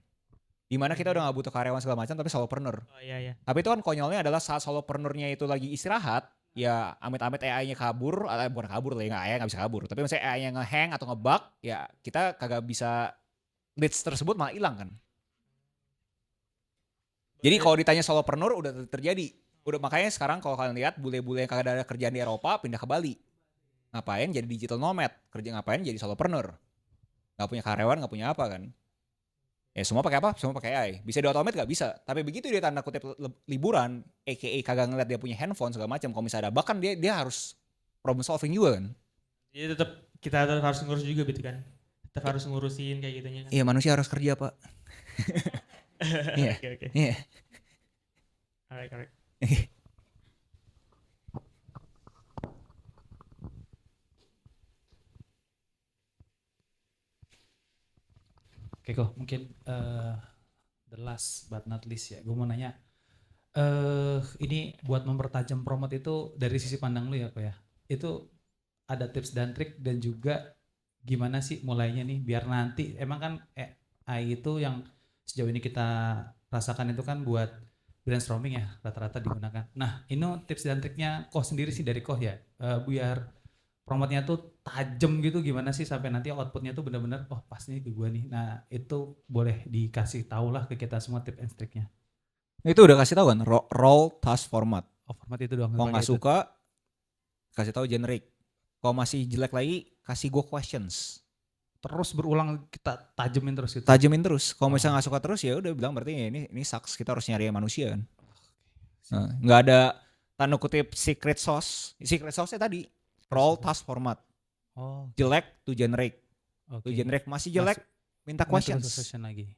dimana kita udah gak butuh karyawan segala macam tapi solopreneur. Oh iya. Tapi itu kan konyolnya adalah saat solopreneurnya itu lagi istirahat, ya amit-amit AI-nya kabur, atau bukan kabur lah ya, AI nggak bisa kabur, tapi misalnya AI-nya nge-hang atau nge-bug, ya kita kagak bisa, leads tersebut malah hilang kan. Jadi kalau ditanya solopreneur udah terjadi. Udah, makanya sekarang kalau kalian lihat bule-bule yang kagak ada kerjaan di Eropa pindah ke Bali. Ngapain jadi digital nomad? Ngapain jadi solopreneur? Gak punya karyawan, gak punya apa kan? Ya semua pakai apa? Semua pakai AI. Bisa di-automate gak bisa. Tapi begitu dia tanda kutip liburan, aka kagak ngeliat dia punya handphone segala macam, kalau misalnya ada bahkan dia harus problem solving juga kan? Jadi kita tetap harus ngurus juga gitu kan? Tetap harus ngurusin kayak gitunya kan? Iya, manusia harus kerja pak. Iya. Oke. Iya. Alright. Oke kok, mungkin the last but not least ya, gue mau nanya, ini buat mempertajam promote itu dari sisi pandang lu ya kok ya, itu ada tips dan trik dan juga gimana sih mulainya nih biar nanti, emang kan AI itu yang sejauh ini kita rasakan itu kan buat brainstorming ya rata-rata digunakan. Nah ini tips dan triknya Koh sendiri sih dari Koh ya, biar promotnya tuh tajam gitu gimana sih sampai nanti outputnya tuh benar-benar oh pas nih ke gua nih. Nah itu boleh dikasih tahu lah ke kita semua tips and triknya. Itu udah kasih tahu kan, role task format. Oh format itu doang. Kalau nggak suka kasih tahu generic. Kalau masih jelek lagi kasih gua questions. Terus berulang kita tajemin terus gitu. Tajemin terus. Kalau misalnya nggak suka terus ya udah bilang berarti ya ini sucks, kita harus nyari yang manusia kan. Nggak ada tanda kutip secret sauce. Secret sauce-nya tadi role task format. Oh. Jelek to generic. Okay. To generic masih jelek minta questions. Lagi.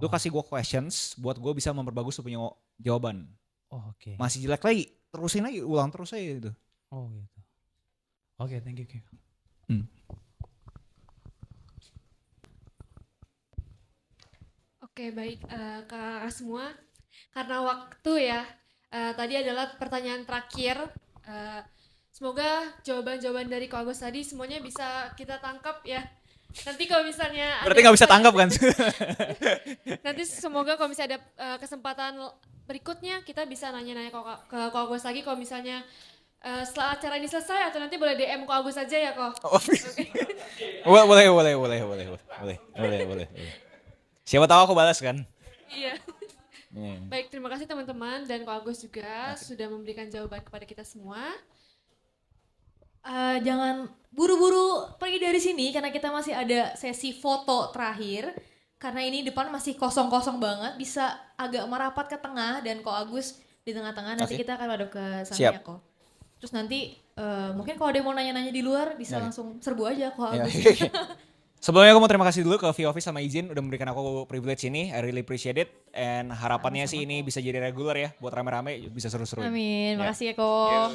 Lu kasih gua questions buat gua bisa memperbagus lu punya jawaban. Oh, oke. Masih jelek lagi, terusin lagi, ulang terus aja gitu. Oh gitu. Oke, thank you. Oke, baik kakak semua. Karena waktu ya, tadi adalah pertanyaan terakhir. Semoga jawaban-jawaban dari Ko Agus tadi semuanya bisa kita tangkap ya. Nanti kalau misalnya Berarti nggak bisa tangkap kan? nanti semoga kalau misalnya ada kesempatan berikutnya kita bisa nanya-nanya ke Ko Agus lagi kalau misalnya setelah acara ini selesai atau nanti boleh DM Ko Agus aja ya Ko. Boleh. Siapa tahu aku balas kan? Iya. Baik, terima kasih teman-teman dan Ko Agus juga sudah memberikan jawaban kepada kita semua. Jangan buru-buru pergi dari sini karena kita masih ada sesi foto terakhir. Karena ini depan masih kosong-kosong banget, bisa agak merapat ke tengah dan Ko Agus di tengah-tengah. Nanti kita akan hadap ke sana ya Ko. Terus nanti mungkin kalau ada yang mau nanya-nanya di luar bisa langsung serbu aja Ko Agus. Sebelumnya aku mau terima kasih dulu ke V-Office sama izin udah memberikan aku privilege ini. I really appreciate it. And harapannya sih ini bisa jadi regular ya buat rame-rame bisa seru-seru. Amin, makasih ya Ko.